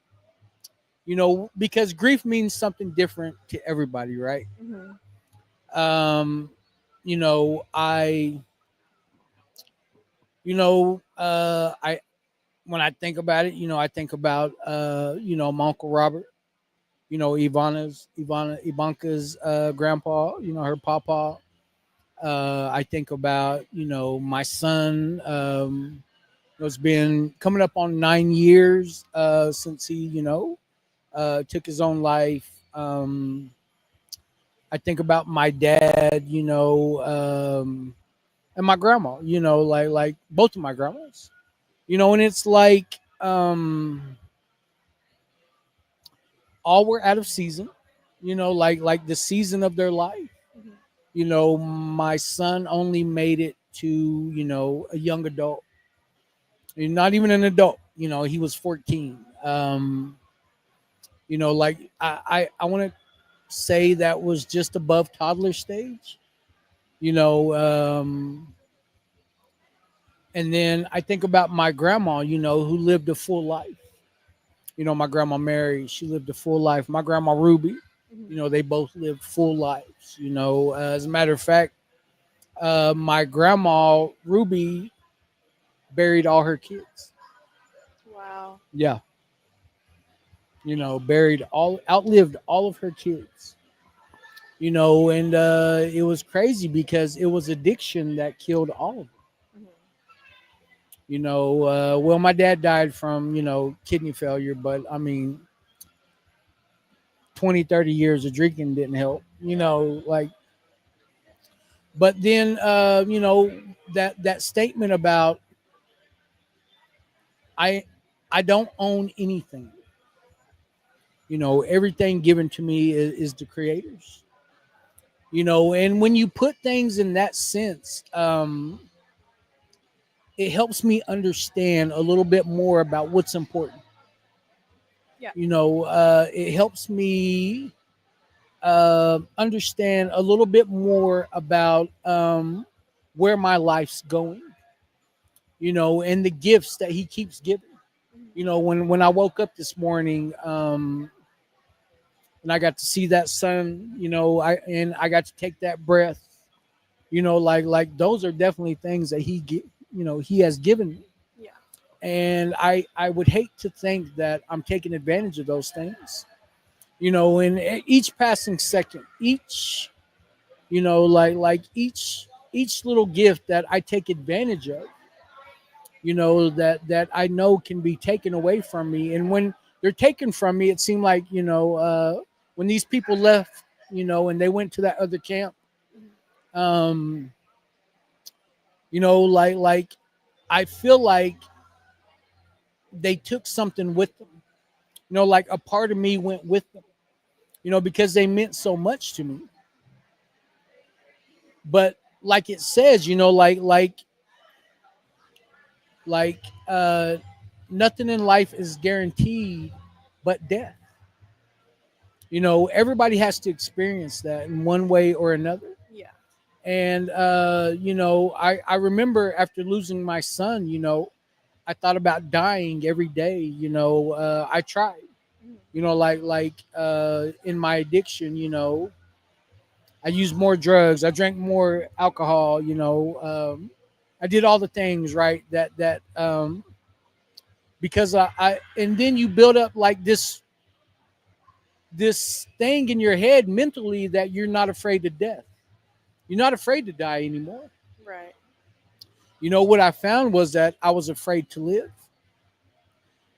because grief means something different to everybody, right? Mhm. I I when I think about it, I think about my Uncle Robert, Ivanka's grandpa, her papa. I think about, my son. It's been coming up on 9 years since he, took his own life. I think about my dad, and my grandma, like both of my grandmas, and it's like all were out of season, like the season of their life. Mhm. My son only made it to, a young adult, not even an adult. He was 14. Like I want to say that was just above toddler stage. You know, and then I think about my grandma, who lived a full life. My grandma Mary, she lived a full life. My grandma Ruby, Mhm. they both lived full lives. As a matter of fact, my grandma Ruby buried all her kids. Wow. Yeah, buried outlived all of her kids. And it was crazy because it was addiction that killed all of them. Mhm. Well, my dad died from, kidney failure, but I mean, 20, 30 years of drinking didn't help, like, but then, that statement about, I, I don't own anything, everything given to me is the creator's, and when you put things in that sense, it helps me understand a little bit more about what's important. Yeah. It helps me understand a little bit more about where my life's going, and the gifts that he keeps giving. Mhm. When I woke up this morning, and I got to see that sun, I got to take that breath, like those are definitely things that he has given me. Yeah. And I would hate to think that I'm taking advantage of those things, and each passing second, each, each little gift that I take advantage of, that I know can be taken away from me. And when they're taken from me, it seemed like, when these people left, and they went to that other camp, Mhm. um like I feel like they took something with them, like a part of me went with them, because they meant so much to me. But like it says, like nothing in life is guaranteed but death. Everybody has to experience that in one way or another. Yeah. And I remember after losing my son, I thought about dying every day. I tried, Mhm. in my addiction, I used more drugs, I drank more alcohol, I did all the things, right, that because I and then you build up like this thing in your head mentally that you're not afraid of death. You're not afraid to die anymore. Right. What I found was that I was afraid to live.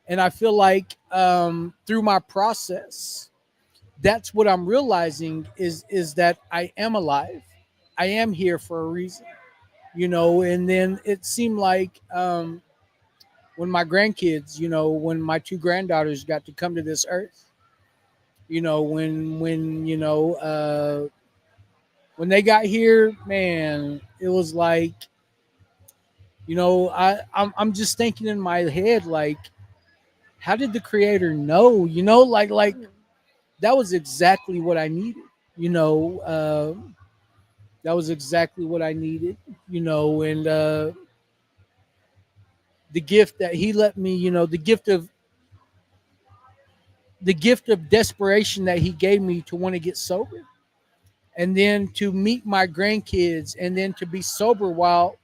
And I feel like through my process, that's what I'm realizing is that I am alive. I am here for a reason. And then it seemed like when my grandkids, when my two granddaughters got to come to this earth, when when they got here, man, it was like, I'm just thinking in my head, like, how did the creator know? Like Mhm. that was exactly what I needed. You know, that was exactly what I needed. And the gift that he let me, the gift of desperation that he gave me to want to get sober, and then to meet my grandkids, and then to be sober while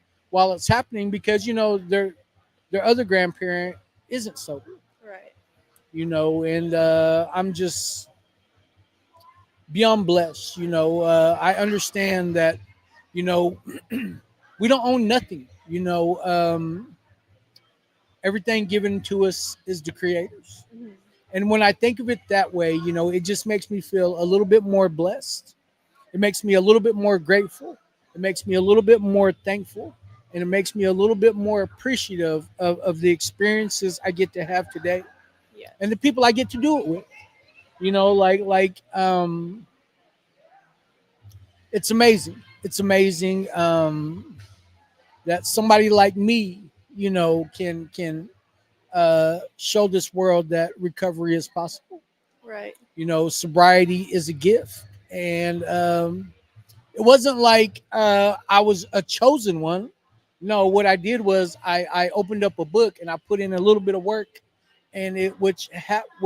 it's happening, because their other grandparent isn't sober. Right. And I'm just beyond blessed. I understand that, You know, we don't own nothing. Everything given to us is the creators. Mhm. And when I think of it that way, it just makes me feel a little bit more blessed. It makes me a little bit more grateful. It makes me a little bit more thankful. And it makes me a little bit more appreciative of the experiences I get to have today Yes. and the people I get to do it with. Like it's amazing. It's amazing that somebody like me, can show this world that recovery is possible. Right. Sobriety is a gift, and it wasn't like I was a chosen one. No, what I did was I opened up a book and I put in a little bit of work, and what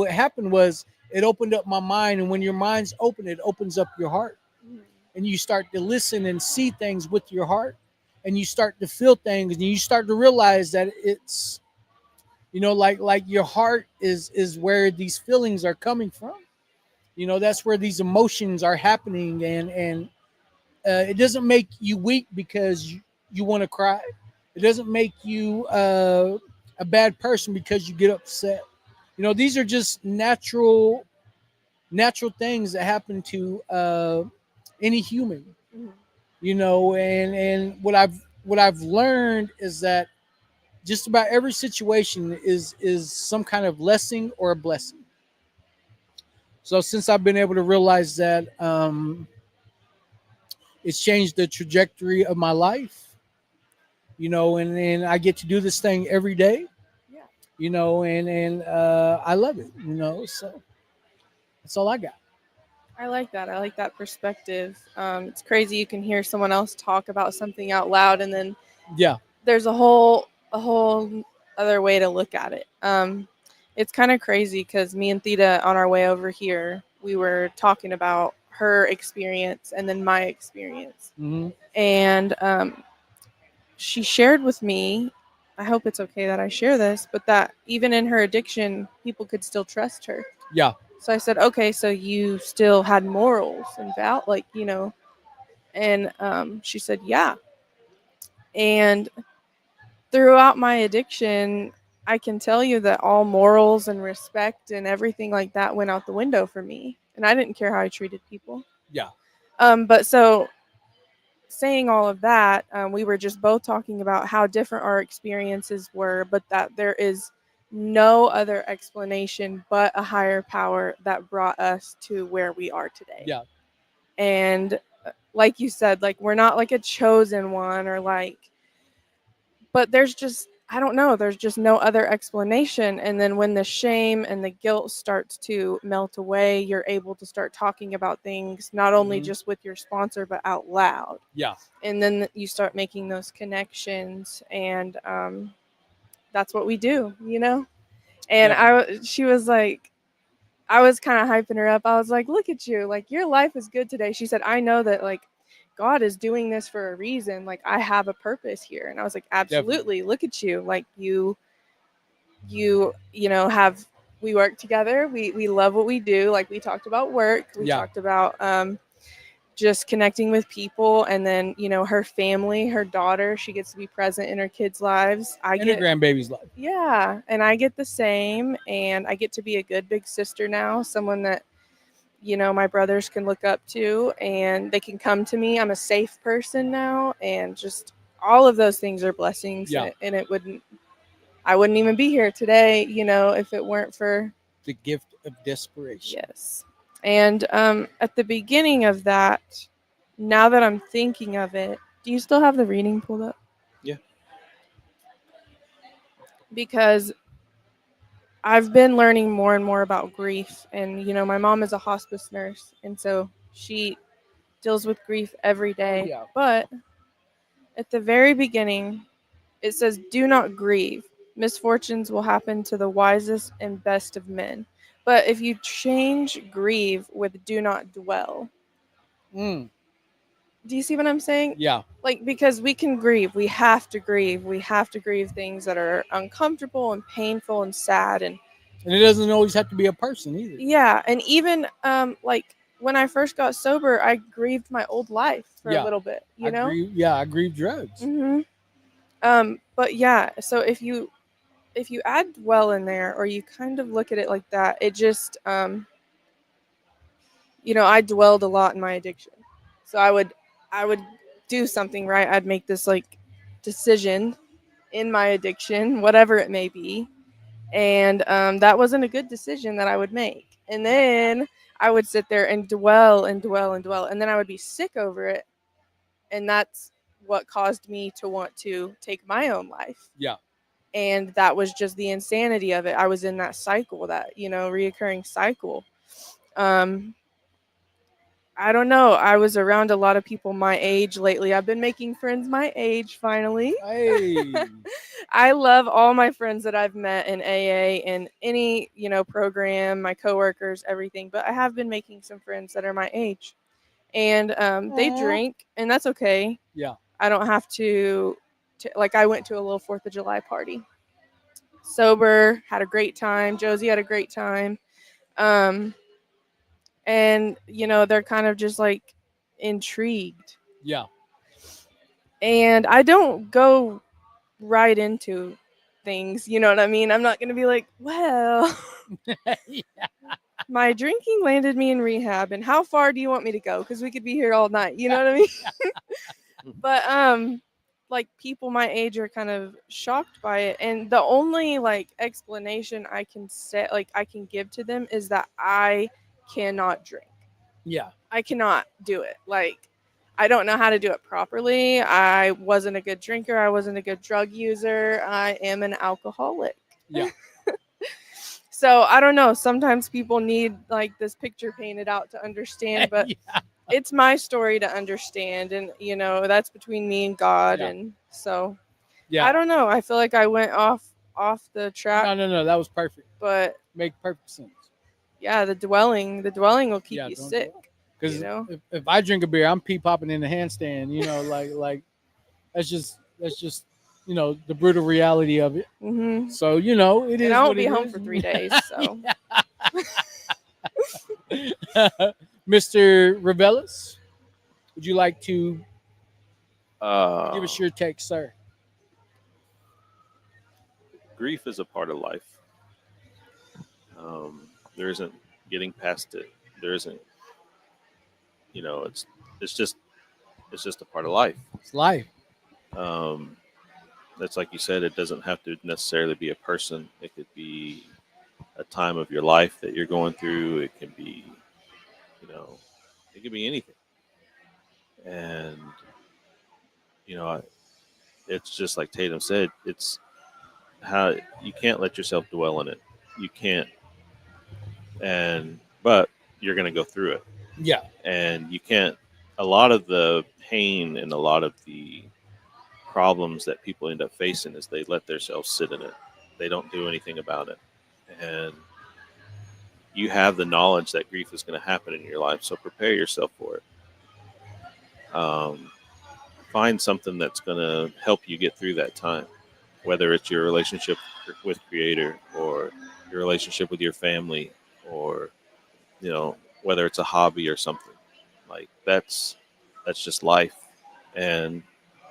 happened was it opened up my mind, and when your mind's open, it opens up your heart, Mhm. and you start to listen and see things with your heart, and you start to feel things, and you start to realize that it's like your heart is where these feelings are coming from. That's where these emotions are happening, and it doesn't make you weak because you want to cry. It doesn't make you a bad person because you get upset. These are just natural things that happen to any human. Mhm. And what I've learned is that just about every situation is some kind of blessing or a blessing. So since I've been able to realize that, it's changed the trajectory of my life. And I get to do this thing every day. Yeah. And I love it. So that's all I got. I like that. I like that perspective. It's crazy you can hear someone else talk about something out loud, and then Yeah. there's a whole other way to look at it. It's kind of crazy because me and Theta on our way over here, we were talking about her experience and then my experience, Hmm. and she shared with me. I hope it's okay that I share this, but that even in her addiction, people could still trust her. Yeah. So I said, okay, so you still had morals and and she said, yeah. And throughout my addiction, I can tell you that all morals and respect and everything like that went out the window for me. And I didn't care how I treated people. Yeah. But so saying all of that, we were just both talking about how different our experiences were, but that there is no other explanation but a higher power that brought us to where we are today. Yeah. And like you said, like we're not like a chosen one or like, but there's just, I don't know, there's just no other explanation. And then when the shame and the guilt starts to melt away, you're able to start talking about things not only Mhm. just with your sponsor but out loud. Yeah. And then you start making those connections, and that's what we do. And Yeah. she was like, I was kind of hyping her up. I was like, look at you, like your life is good today. She said, I know that like God is doing this for a reason, like I have a purpose here. And I was like, Definitely. absolutely, look at you, like you have, we work together, we love what we do, like we talked about work, we Yeah. talked about just connecting with people, and then her family, her daughter, she gets to be present in her kids' lives. I And a get, grandbaby's life. yeah, and I get the same, and I get to be a good big sister now, someone that my brothers can look up to and they can come to me. I'm a safe person now, and just all of those things are blessings. Yeah. And I wouldn't even be here today, if it weren't for, The gift of desperation. yes. And at the beginning of that, now that I'm thinking of it, do you still have the reading pulled up? Yeah. Because I've been learning more and more about grief, and my mom is a hospice nurse, and so she deals with grief every Oh day. yeah. But at the very beginning, it says, do not grieve. Misfortunes will happen to the wisest and best of men. But if you change grieve with do not dwell, Mm. do you see what I'm saying? Yeah. Like, because we can grieve, we have to grieve. We have to grieve things that are uncomfortable and painful and sad. And And it doesn't always have to be a person either. yeah, and even like when I first got sober, I grieved my old life for a Yeah. little bit, you know? I grieve drugs. But yeah, so if you add dwell in there, or you kind of look at it like that, it just I dwelled a lot in my addiction. So I would do something, right? I'd make this like decision in my addiction, whatever it may be, and that wasn't a good decision that I would make. And then I would sit there and dwell and dwell and dwell, and then I would be sick over it, and that's what caused me to want to take my own life. Yeah. And that was just the insanity of it. I was in that cycle, that reoccurring cycle. um I don't know. I was around a lot of people my age lately. I've been making friends my age finally. Hey. I love all my friends that I've met in AA and any, program, my coworkers, everything. But I have been making some friends that are my age. And they drink, and that's okay. Yeah. I don't have like, I went to a little 4th of July party. Sober, had a great time. Josie had a great time. And they're kind of just like intrigued, Yeah. and I don't go right into things, you know what I mean? I'm not gonna be like, well, my drinking landed me in rehab, and how far do you want me to go, because we could be here all night, you know what I mean? But like, people my age are kind of shocked by it, and the only like explanation I can say, like, I can give to them, is that I cannot drink. Yeah. I cannot do it. Like, I don't know how to do it properly. I wasn't a good drinker. I wasn't a good drug user. I am an alcoholic. Yeah. So I don't know. Sometimes people need like this picture painted out to understand, but Yeah. it's my story to understand, and that's between me and God. Yeah. And so Yeah. I don't know. I feel like I went off the track. No. That was perfect. But Make perfect sense. yeah, the dwelling will keep you don't sick. Because if I drink a beer, I'm pee popping in the handstand. Like that's just the brutal reality of it. Mm-hmm. So it is. And I won't be what it home is. for 3 days. So, Mr. Revelis, would you like to give us Uh, your take, sir? Grief is a part of life. There isn't getting past it. There isn't, it's just a part of life. It's life. Um, that's like you said. It doesn't have to necessarily be a person. It could be a time of your life that you're going through. It can be, you know, it could be anything. And it's just like Tatum said. It's how you can't let yourself dwell in it. You can't, but you're going to go through it. Yeah. And you can't. A lot of the pain and a lot of the problems that people end up facing is they let themselves sit in it. They don't do anything about it. And you have the knowledge that grief is going to happen in your life, so prepare yourself for it. Find something that's going to help you get through that time, whether it's your relationship with Creator or your relationship with your family, or whether it's a hobby or something. Like that's just life. And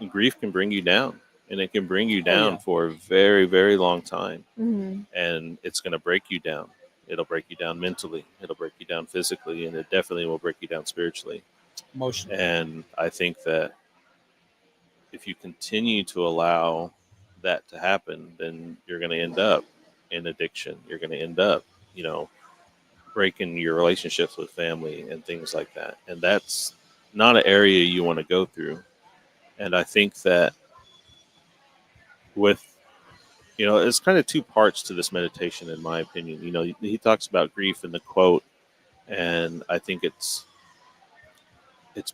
grief can bring you down, and it can bring you down for a very, very long time. mm-hmm. And it's going to break you down. It'll break you down mentally, it'll break you down physically, and it definitely will break you down spiritually, Emotionally. and I think that if you continue to allow that to happen, then you're going to end up in addiction. You're going to end up breaking your relationships with family and things like that, and that's not an area you want to go through. And I think that with it's kind of two parts to this meditation, in my opinion. He talks about grief in the quote, and I think it's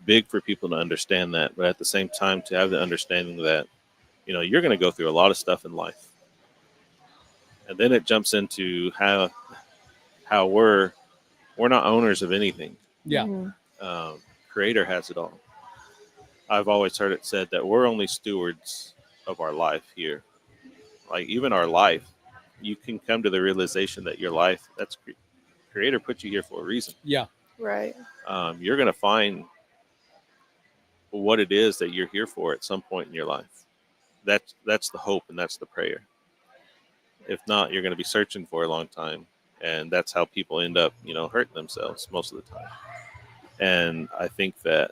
big for people to understand that, but at the same time, to have the understanding that you're going to go through a lot of stuff in life, and then it jumps into how we're not owners of anything. Yeah. Mm-hmm. Creator has it all. I've always heard it said that we're only stewards of our life here. Like, even our life, you can come to the realization that your life, that's Creator put you here for a reason. Yeah. Right. You're going to find what it is that you're here for at some point in your life. That's the hope and that's the prayer. If not, you're going to be searching for a long time, and that's how people end up, hurting themselves most of the time. And I think that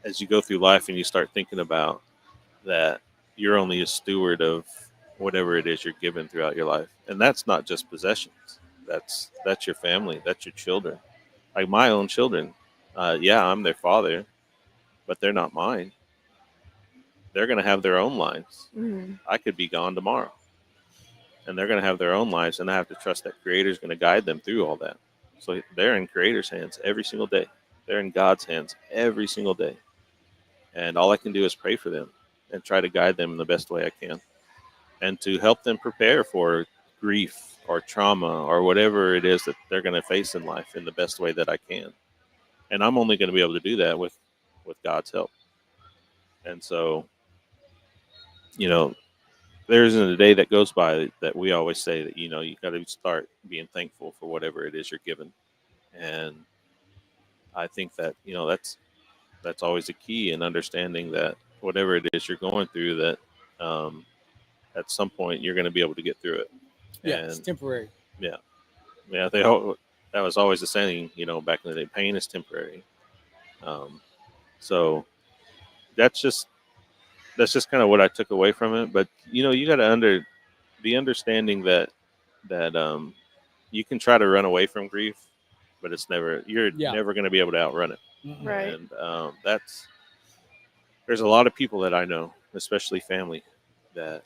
as you go through life and you start thinking about that, you're only a steward of whatever it is you're given throughout your life, and that's not just possessions. That's your family. That's your children. Like my own children. Yeah, I'm their father, but they're not mine. They're going to have their own lives. Mm. I could be gone tomorrow, and they're going to have their own lives, and I have to trust that Creator is going to guide them through all that. So they're in Creator's hands every single day. They're in God's hands every single day, and all I can do is pray for them and try to guide them in the best way I can, and to help them prepare for grief or trauma or whatever it is that they're going to face in life in the best way that I can. And I'm only going to be able to do that with God's help. And so, you know, there isn't a day that goes by that we always say that, you got to start being thankful for whatever it is you're given. And I think that, that's always a key in understanding that whatever it is you're going through, that um, at some point you're going to be able to get through it. Yeah, And it's temporary. yeah, yeah, that was always the saying, back in the day, pain is temporary. Um, so that's just kind of what I took away from it. But you got to be understanding that you can try to run away from grief, but you're Yeah. never going to be able to outrun it. Mm-mm. Right. And there's a lot of people that I know, especially family, that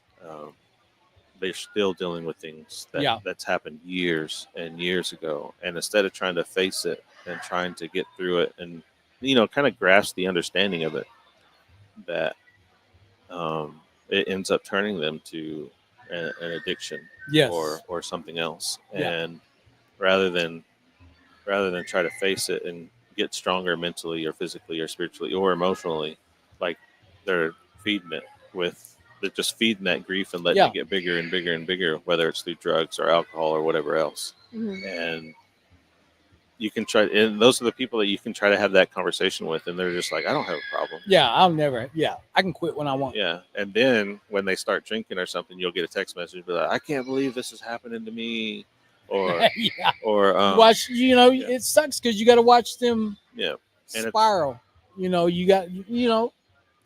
they're still dealing with things Yeah. that's happened years and years ago. And instead of trying to face it and trying to get through it and kind of grasp the understanding of it, that it ends up turning them to an addiction Yes. or something else. Yeah. And rather than try to face it and get stronger mentally or physically or spiritually or emotionally, like they're feeding it with they're just feeding that grief and letting Yeah. it get bigger and bigger and bigger, whether it's through drugs or alcohol or whatever else. Mhm. And you can try, and those are the people that you can try to have that conversation with, and they're just like, I don't have a problem. Yeah, I'll never. Yeah, I can quit when I want. Yeah. And then when they start drinking or something, you'll get a text message be like, I can't believe this is happening to me. Or Yeah. or Watch. yeah. It sucks because you got to watch them Yeah. And spiral. You got.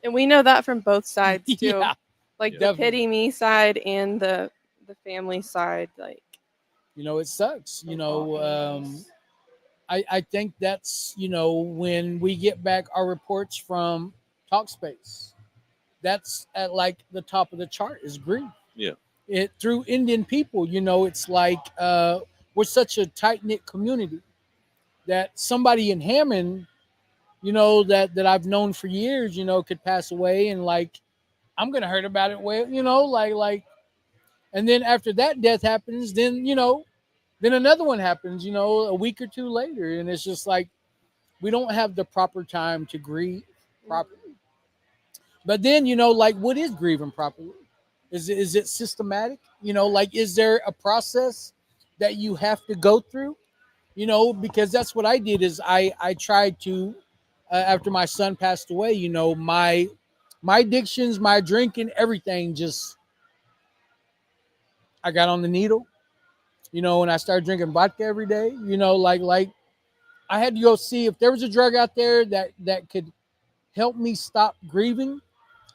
And we know that from both sides too. Yeah. Like Yeah. the Definitely. pity me side and the family side. Like It sucks. it awful. I think that's when we get back our reports from Talkspace, that's at like the top of the chart is grief. Yeah. It through Indian people, it's like we're such a tight knit community that somebody in Hammond, that I've known for years, could pass away, and like I'm gonna heard about it well, like, and then after that death happens, then another one happens, a week or two later, and it's just like we don't have the proper time to grieve properly. But then, like, what is grieving properly? Is it systematic? Like, is there a process that you have to go through? Because that's what I did is I tried to after my son passed away. My addictions, my drinking, everything just I got on the needle. And I started drinking vodka every day. Like I had to go see if there was a drug out there that could help me stop grieving.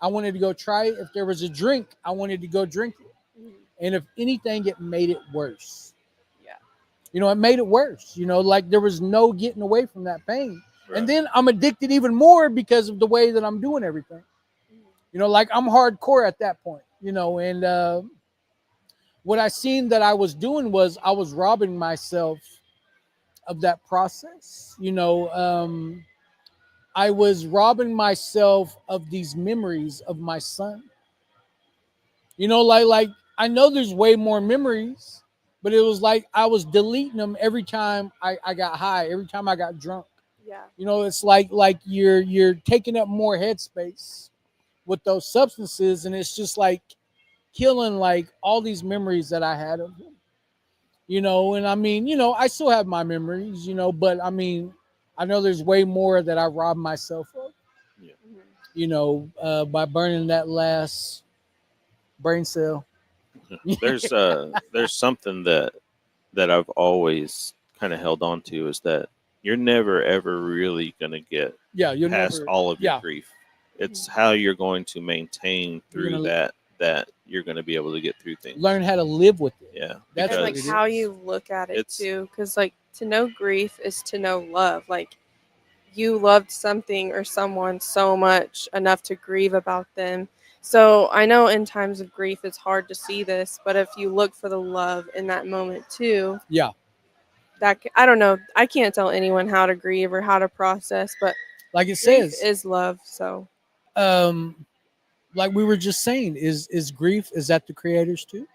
I wanted to go try it. If there was a drink, I wanted to go drink it. Mhm. And if anything, it made it worse. Yeah. It made it worse. Like there was no getting away from that pain. Right. And then I'm addicted even more because of the way that I'm doing everything. Like I'm hardcore at that point. And what I seen that I was doing was I was robbing myself of that process. I was robbing myself of these memories of my son. Like I know there's way more memories, but it was like I was deleting them every time I got high, every time I got drunk. Yeah. It's like you're taking up more headspace with those substances, and it's just like killing like all these memories that I had of him. And I mean, I still have my memories, but I mean, I know there's way more that I robbed myself of, Yeah. Mhm. by burning that last brain cell. There's something that I've always kind of held on to is that you're never ever really going to get Yeah, you'll past never. all of your Yeah, grief. It's Mhm. how you're going to maintain you're through gonna that you're going to be able to get through things. learn how to live with it. Yeah, That's And what like it because how is. you look at it it's too, because like to know grief is to know love. Like you loved something or someone so much enough to grieve about them. So I know in times of grief it's hard to see this, but if you look for the love in that moment too, Yeah, I don't know. I can't tell anyone how to grieve or how to process, but like it grief says, is love. So um, like we were just saying, is grief, is that the creators too?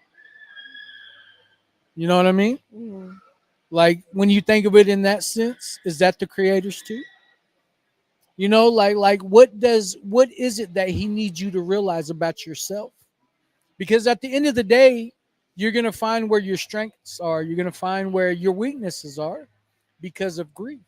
You know what I mean? mm, Like when you think of it in that sense, is that the creators too? Like what is it that he needs you to realize about yourself? Because at the end of the day, you're gonna find where your strengths are. You're gonna find where your weaknesses are because of grief.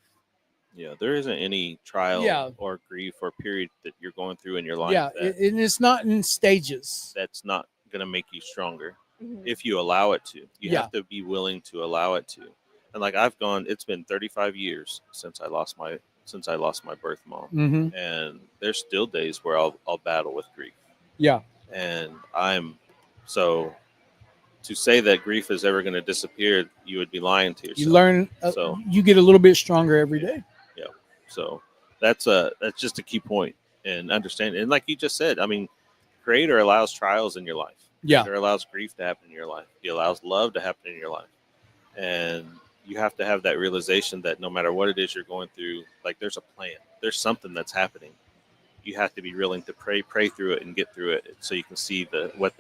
yeah, there isn't any trial Yeah, or grief or period that you're going through in your life yeah, and it's not in stages. that's not going to make you stronger mhm. if you allow it to. You Yeah. have to be willing to allow it to. And like I've gone, it's been 35 years since I lost my birth mom, Mm-hmm. and there's still days where I'll battle with grief, Yeah. and I'm so to say that grief is ever going to disappear, you would be lying to You yourself. learn. So You get a little bit stronger every yeah, day. yeah. So that's just a key point and understand. And like you just said, I mean, Creator allows trials in your life. Yeah. Creator allows grief to happen in your life. He allows love to happen in your life, and you have to have that realization that no matter what it is you're going through, like there's a plan. There's something that's happening. You have to be willing to pray through it and get through it, so you can see what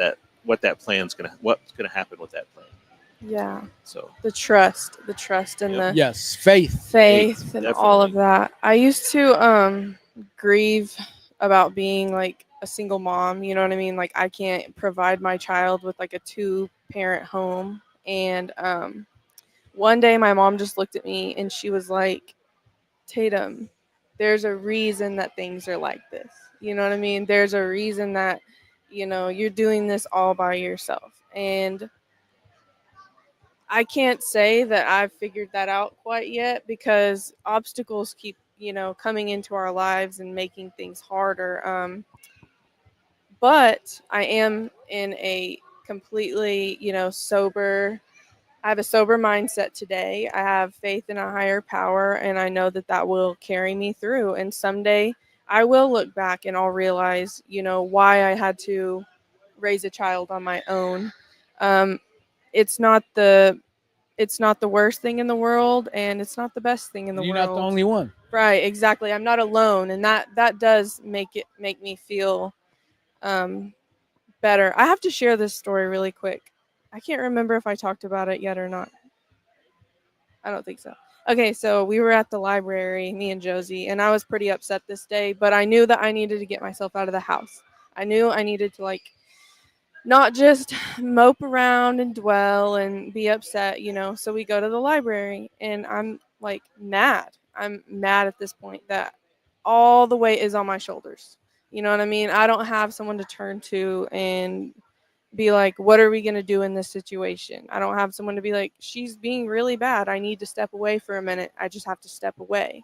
that plan's what's gonna happen with that plan. Yeah, So, the trust and yep, the Yes. Faith. faith and all of definitely. that. I used to grieve about being like a single mom, you know what I mean? Like I can't provide my child with like a two parent home. And one day my mom just looked at me and she was like, Tatum, there's a reason that things are like this. You know what I mean? There's a reason that, you're doing this all by yourself. And I can't say that I've figured that out quite yet because obstacles keep, coming into our lives and making things harder. But I am in a completely, sober. I have a sober mindset today. I have faith in a higher power, and I know that that will carry me through. And someday I will look back and I'll realize, why I had to raise a child on my own. Um, it's not the it's not the worst thing in the world and it's not the best thing in the You're not the world. only one. Right, exactly. I'm not alone, and that does make me feel um better. I have to share this story really quick. I can't remember if I talked about it yet or not. I don't think so. Okay, so we were at the library, me and Josie, and I was pretty upset this day, but I knew that I needed to get myself out of the house. I knew I needed to like not just mope around and dwell and be upset, So we go to the library and I'm like mad. I'm mad at this point that all the weight is on my shoulders. You know what I mean? I don't have someone to turn to and be like, what are we going to do in this situation? I don't have someone to be like, she's being really bad. I need to step away for a minute. I just have to step away.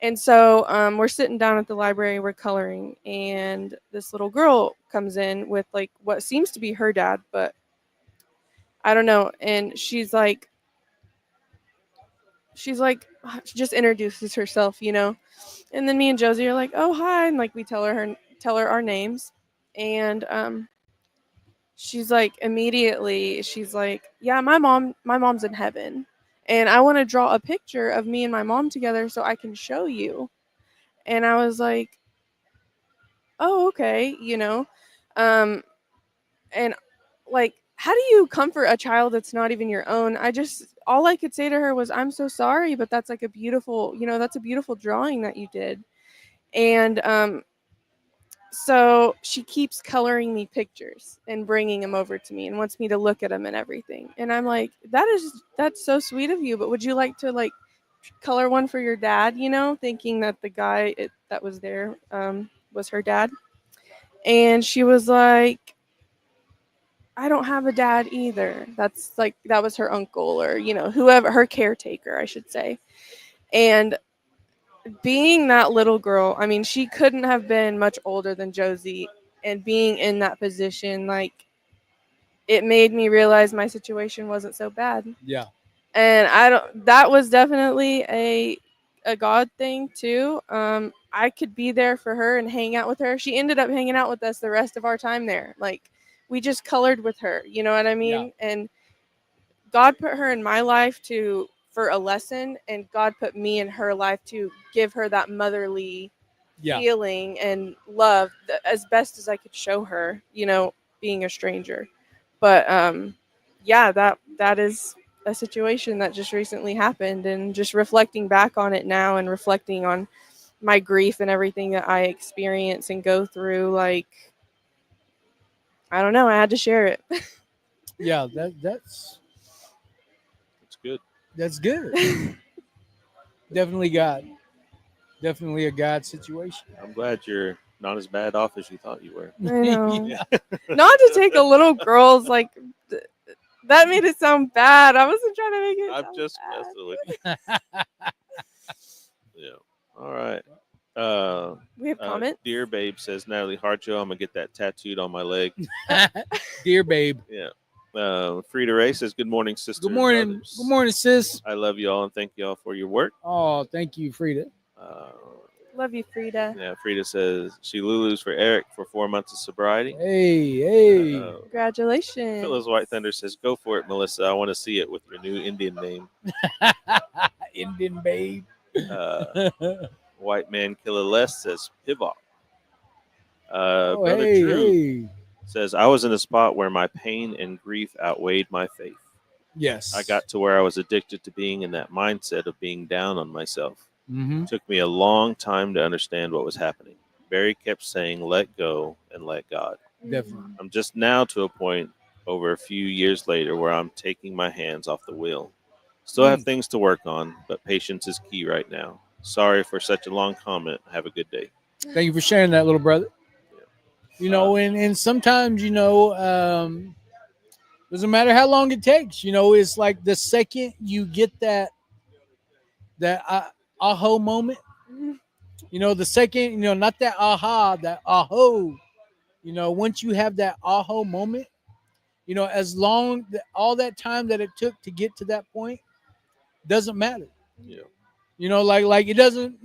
And so we're sitting down at the library, we're coloring, and this little girl comes in with like what seems to be her dad, but I don't know. And she just introduces herself, And then me and Josie are like, oh hi, and like we tell her our names, and she's like immediately she's like, yeah, my mom's in heaven, and I want to draw a picture of me and my mom together so I can show you. And I was like, oh okay, um and like how do you comfort a child that's not even your own? All I could say to her was, I'm so sorry, but that's like a beautiful, that's a beautiful drawing that you did. And so she keeps coloring me pictures and bringing them over to me and wants me to look at them and everything. And I'm like, that's so sweet of you, but would you like to like color one for your dad? Thinking that the guy that was there was her dad. And she was like, I don't have a dad either. That's like that was her uncle or whoever, her caretaker, I should say. And being that little girl, I mean, she couldn't have been much older than Josie, and being in that position, like, it made me realize my situation wasn't so bad. Yeah. And that was definitely a God thing too. I could be there for her and hang out with her. She ended up hanging out with us the rest of our time there. Like, we just colored with her, you know what I mean? Yeah. And God put her in my life for a lesson, and God put me in her life to give her that motherly feeling and love as best as I could show her, being a stranger. But yeah, that is a situation that just recently happened, and just reflecting back on it now and reflecting on my grief and everything that I experience and go through, like, I don't know, I had to share it. Yeah, That's good. that's good. Definitely God. Definitely a God situation. I'm glad you're not as bad off as you thought you were. I know. Yeah. Not to take a little girl's like that made it sound bad. I wasn't trying to make it. I'm sound just bad. messing with you. Yeah. All right. We have comments. Dear Babe says, Natalie Harjo, I'm going to get that tattooed on my leg. Dear babe. Yeah. Frida Ray says, good morning, sister. Good morning. Brothers. Good morning, sis. I love you all and thank you all for your work. Oh, thank you, Frida. Love you, Frida. Yeah, Frida says she Lulu's for Eric for 4 months of sobriety. Hey. Congratulations. Phyllis White Thunder says, go for it, Melissa. I want to see it with your new Indian name. Indian babe. White Man Killer Less says, pivot. Oh, Brother hey, Drew hey. says, I was in a spot where my pain and grief outweighed my faith. Yes. I got to where I was addicted to being in that mindset of being down on myself. Mm-hmm. It took me a long time to understand what was happening. Barry kept saying, let go and let God. Definitely. I'm just now to a point over a few years later where I'm taking my hands off the wheel. Still have things to work on, but patience is key right now. Sorry for such a long comment. Have a good day. Thank you for sharing that, little brother. And sometimes, doesn't matter how long it takes. It's like the second you get that aha moment. The second, not that aha, that aho. Once you have that aha moment, as long all that time that it took to get to that point doesn't matter. Yeah. Like it doesn't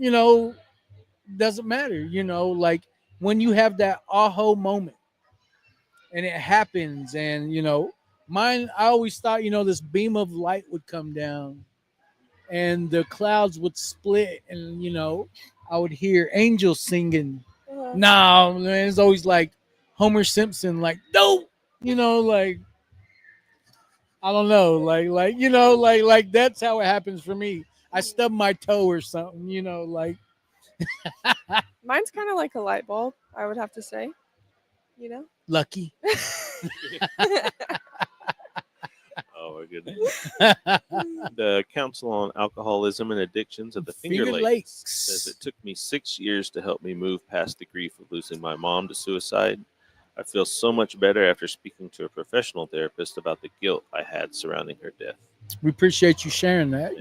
matter. Like when you have that aha moment and it happens, and mine, I always thought, this beam of light would come down and the clouds would split, and I would hear angels singing. No, man, it's always like Homer Simpson, like no, like I don't know, like that's how it happens for me. I stub my toe or something, like Mine's kind of like a light bulb, I would have to say. lucky. Oh, my goodness. The Council on Alcoholism and Addictions of the Finger Lakes says it took me 6 years to help me move past the grief of losing my mom to suicide. I feel so much better after speaking to a professional therapist about the guilt I had surrounding her death. We appreciate you sharing that,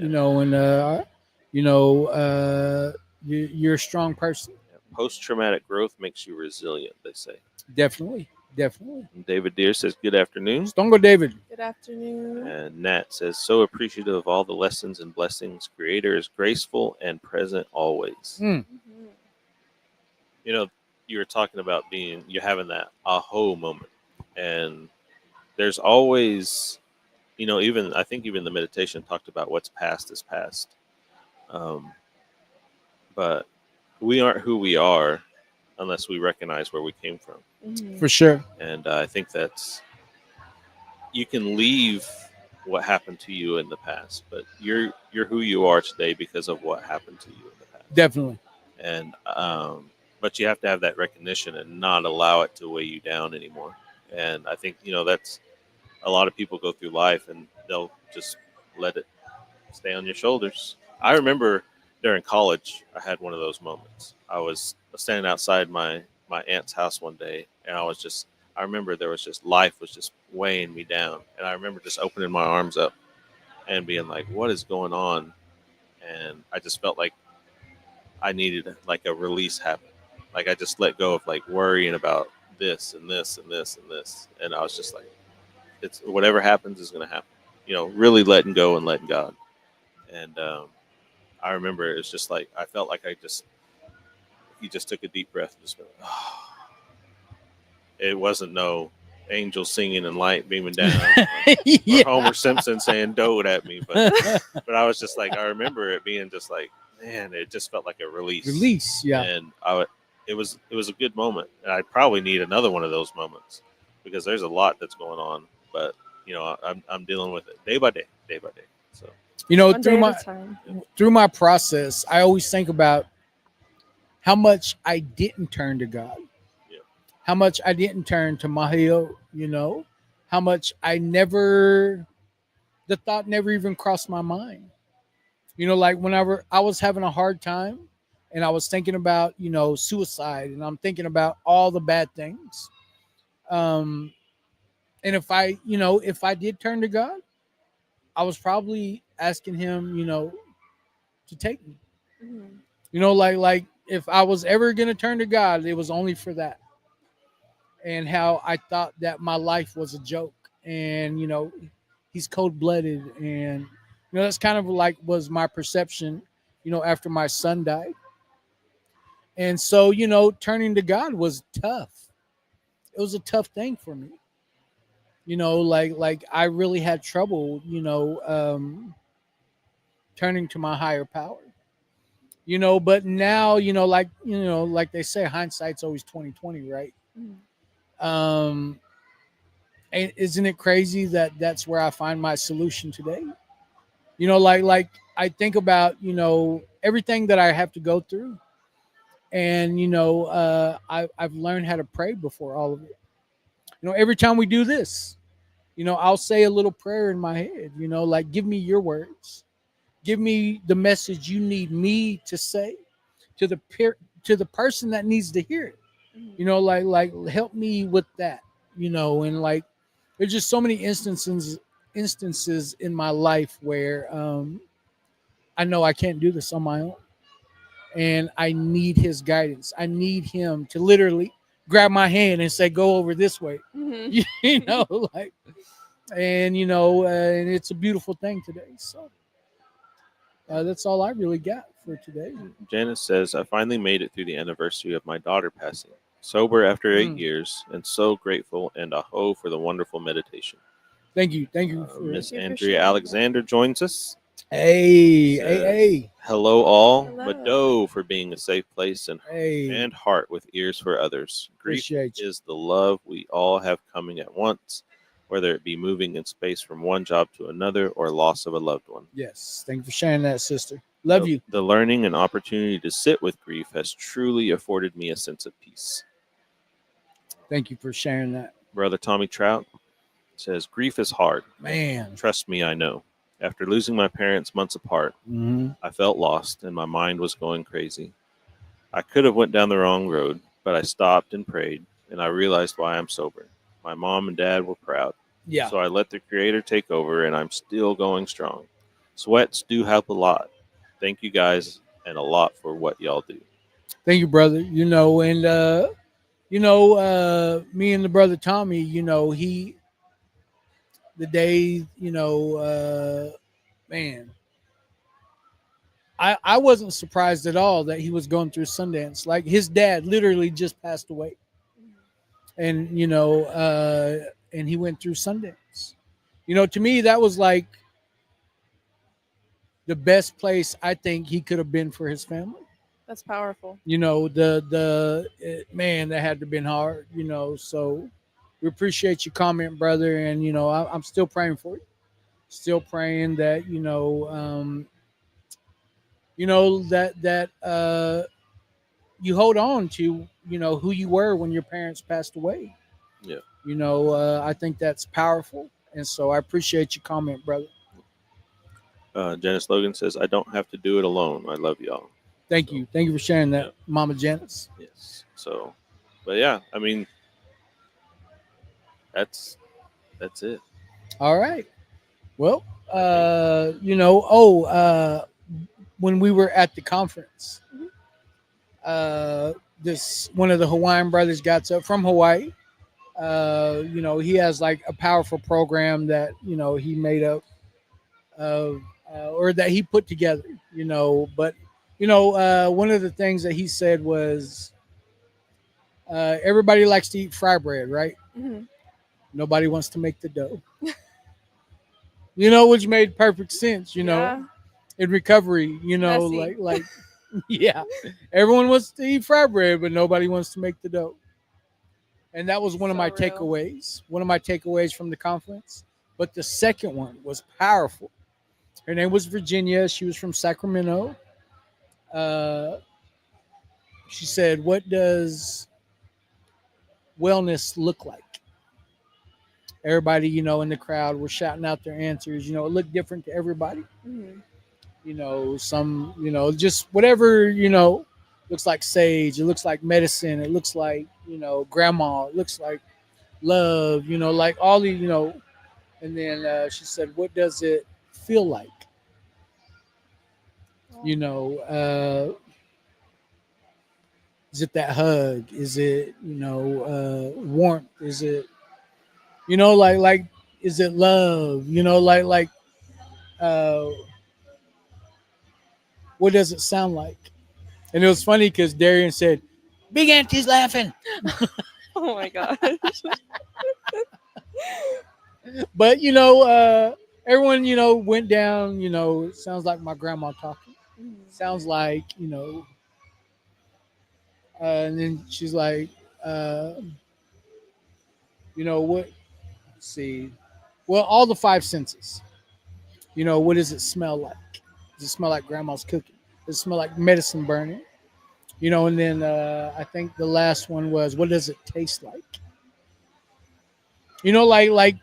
you're a strong person. Post-traumatic growth makes you resilient, they say. Definitely. And David Deere says, good afternoon. Stongo David. Good afternoon. And Nat says, so appreciative of all the lessons and blessings. Creator is graceful and present always. Mm. You were talking about you having that aho moment. And there's always, I think even the meditation talked about what's past is past. But we aren't who we are unless we recognize where we came from. For sure. And I think you can leave what happened to you in the past, but you're who you are today because of what happened to you in the past. Definitely. And but you have to have that recognition and not allow it to weigh you down anymore. And I think that's a lot of people go through life and they'll just let it stay on your shoulders. I remember during college, I had one of those moments. I was standing outside my aunt's house one day, and I remember there was just life was just weighing me down, and I remember just opening my arms up and being like, "What is going on?" And I just felt like I needed like a release happen. Like I just let go of like worrying about this and this and this and this, and I was just like, "It's whatever happens is going to happen." Really letting go and letting God. And I remember it was just like I felt like he just took a deep breath and just went, oh. It wasn't no angel singing and light beaming down or Yeah. Homer Simpson saying "dote" at me, but I was just like I remember it being just like man, it just felt like a release. Release, yeah. And it was a good moment, and I probably need another one of those moments because there's a lot that's going on, but I'm dealing with it day by day, day by day. So One through day my at a time. through my process, I always think about how much I didn't turn to God, yeah, how much I didn't turn to Mahio, how much the thought never even crossed my mind. Like whenever I was having a hard time and I was thinking about, suicide and I'm thinking about all the bad things. Um, and if I did turn to God, I was probably asking him, to take me. Mhm. Like if I was ever gonna turn to God, it was only for that. And how I thought that my life was a joke, and he's cold blooded, and that's kind of like was my perception, after my son died. And so turning to God was tough. It was a tough thing for me. Like I really had trouble, turning to my higher power. But now like they say, hindsight's always 2020, right? Mhm. um and isn't it crazy that that's where I find my solution today? Like I think about everything that I have to go through, and I've learned how to pray before all of it. Every time we do this, I'll say a little prayer in my head, like, give me your words, give me the message you need me to say to to the person that needs to hear it. Mhm. Like help me with that. And like there's just so many instances in my life where I know I can't do this on my own, and I need his guidance. I need him to literally grab my hand and say, "Go over this way." Mhm. you know, like, and and it's a beautiful thing today. So that's all I really got for today. Janice says I finally made it through the anniversary of my daughter passing, sober after 8 years, and so grateful and aho for the wonderful meditation. Thank you for Miss Thank you for Andrea sharing that. Alexander joins us. hey hey Says, hey hello all, but Hello. do for being a safe place hey. and heart with ears for others. Grief Appreciate you. is the love we all have coming at once, whether it be moving in space from one job to another or loss of a loved one. Yes, thank you for sharing that, sister. Love you. The learning and opportunity to sit with grief has truly afforded me a sense of peace. Thank you for sharing that, Brother Tommy Trout says, grief is hard. man. Trust me, I know. After losing my parents months apart, Hmm. I felt lost and my mind was going crazy. I could have went down the wrong road, but I stopped and prayed, and I realized why I'm sober. My mom and dad were proud. Yeah, So I let the creator take over and I'm still going strong. Sweats do help a lot. Thank you guys and a lot for what y'all do. thank you, brother. And me and the brother Tommy, he the day, man, I wasn't surprised at all that he was going through Sundance. Like his dad literally just passed away, and and he went through Sundance. To me, that was like the best place I think he could have been for his family. That's powerful. Man, that had to have been hard. So we appreciate your comment, brother, and I'm still praying for you. Still praying that that you hold on to, who you were when your parents passed away. Yeah. I think that's powerful, and so I appreciate your comment, brother. Janice Logan says, "I don't have to do it alone. I love y'all." Thank So, you, thank you for sharing that, yeah. Mama Janice. Yes. So, but yeah, I mean, that's it. All right. Well, I when we were at the conference, Mhm. this one of the Hawaiian brothers got up from Hawaii. He has like a powerful program that he made up of, or that he put together. But one of the things that he said was, everybody likes to eat fry bread, right? Mhm. Nobody wants to make the dough. Which made perfect sense. Yeah. In recovery, Messy. yeah, everyone wants to eat fry bread, but nobody wants to make the dough. And that was one of So my real. takeaways. One of my takeaways from the conference. But the second one was powerful. Her name was Virginia. She was from Sacramento. Uh, she said, "What does wellness look like?" Everybody, in the crowd were shouting out their answers. It looked different to everybody. Mhm. Some, just whatever, looks like sage. It looks like medicine. It looks like, grandma. It looks like love, like all the, And then she said, "What does it feel like?" You know, is it that hug? Is it warmth? Is it is it love? Uh, what does it sound like? And it was funny because Darian said, "Big Auntie's laughing," Oh my gosh. but everyone went down. It sounds like my grandma talking. Mhm. Sounds like and then she's like, uh, what? Let's see. Well, all the five senses. What does it smell like? Does it smell like grandma's cooking? Does it smell like medicine burning? And then I think the last one was, what does it taste like? Like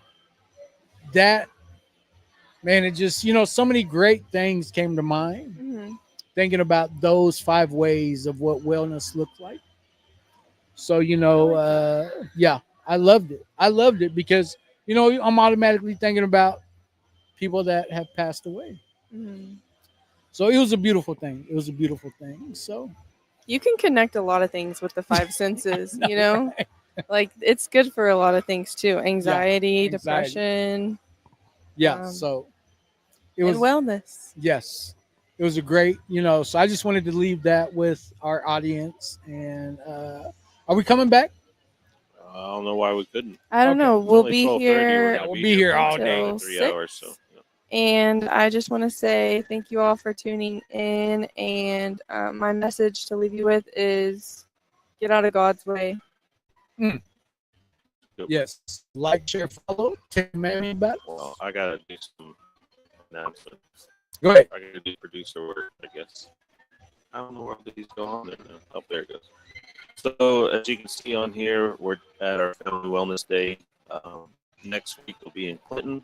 that, man. It just so many great things came to mind Mhm. thinking about those five ways of what wellness looked like. So I like that. yeah, I loved it. I loved it because I'm automatically thinking about people that have passed away. Mhm. So it was a beautiful thing. It was a beautiful thing. So You can connect a lot of things with the five senses, no, right? Like it's good for a lot of things too. Yeah, Anxiety, anxiety. depression, Yeah. um, So it and was, wellness. yes, it was a great. So I just wanted to leave that with our audience. And are we coming back? I don't know why we couldn't. I don't Okay. know. It's We'll only be 12:30. We're here Yeah, gonna we'll be be here here for all day. until 3 hours. So 6. And I just want to say thank you all for tuning in. And my message to leave you with is get out of God's way. Mm, yep. yes. Like, share, follow. Tell Mammy about Well, us. I gotta do some announcements. Go ahead. I gotta do producer work, I guess. I don't know where these go on there now. Oh, there it goes. So as you can see on here, we're at our Family Wellness Day. Um, Next week we'll be in Clinton.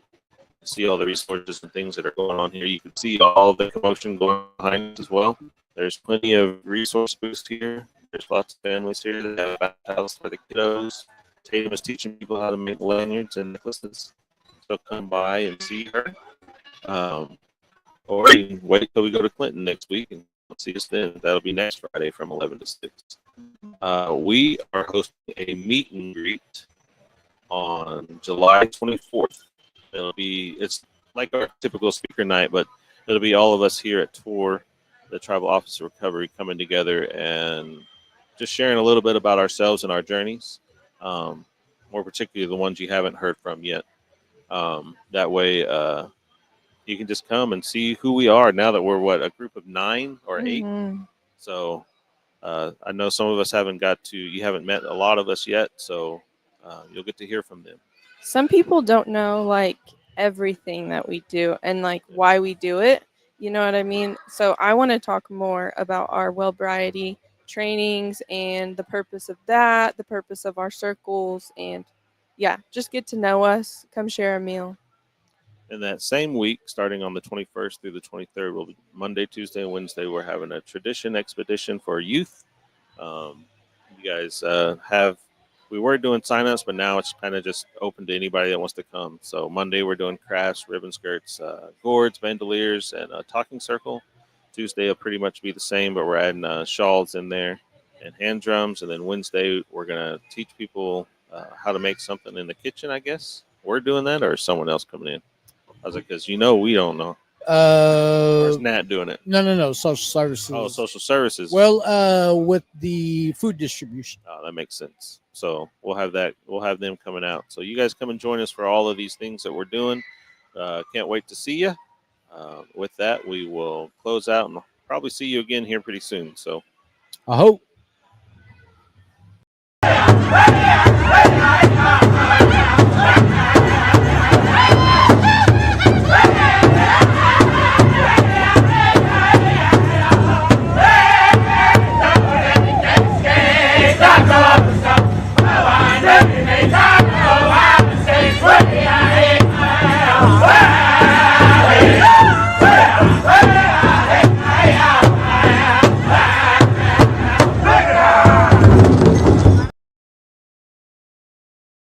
See all the resources and things that are going on here. You can see all the commotion going behind us as well. There's plenty of resource booths here. There's lots of families here that have a bathhouse for the kiddos. Tatum is teaching people how to make lanyards and necklaces. So come by and see her. Um, or you can wait till we go to Clinton next week and see us then. That'll be next Friday from 11 to 6. We are hosting a meet and greet on July 24th. It's like our typical speaker night, but it'll be all of us here at TOR, the Tribal Office of Recovery, coming together and just sharing a little bit about ourselves and our journeys, more particularly the ones you haven't heard from yet. That way, you can just come and see who we are now that we're a group of 9 or 8. Mm-hmm. So I know some of us you haven't met a lot of us yet, so you'll get to hear from them. Some people don't know like everything that we do and like why we do it. You know what I mean? So I want to talk more about our Wellbriety trainings and the purpose of that, the purpose of our circles, and yeah, just get to know us. Come share a meal. And that same week, starting on the 21st through the 23rd, will be Monday, Tuesday, and Wednesday. We're having a tradition expedition for youth. You guys we were doing signups, but now it's kind of just open to anybody that wants to come. So Monday, we're doing crafts, ribbon skirts, gourds, bandoliers, and a talking circle. Tuesday will pretty much be the same, but we're adding shawls in there and hand drums. And then Wednesday, we're going to teach people how to make something in the kitchen, I guess. We're doing that, or is someone else coming in? I was like, because we don't know. Where's Nat doing it? No. Social services. Oh, social services. Well, with the food distribution. Oh, that makes sense. So we'll have that. We'll have them coming out. So you guys come and join us for all of these things that we're doing. Can't wait to see you. With that, we will close out and probably see you again here pretty soon. So I hope.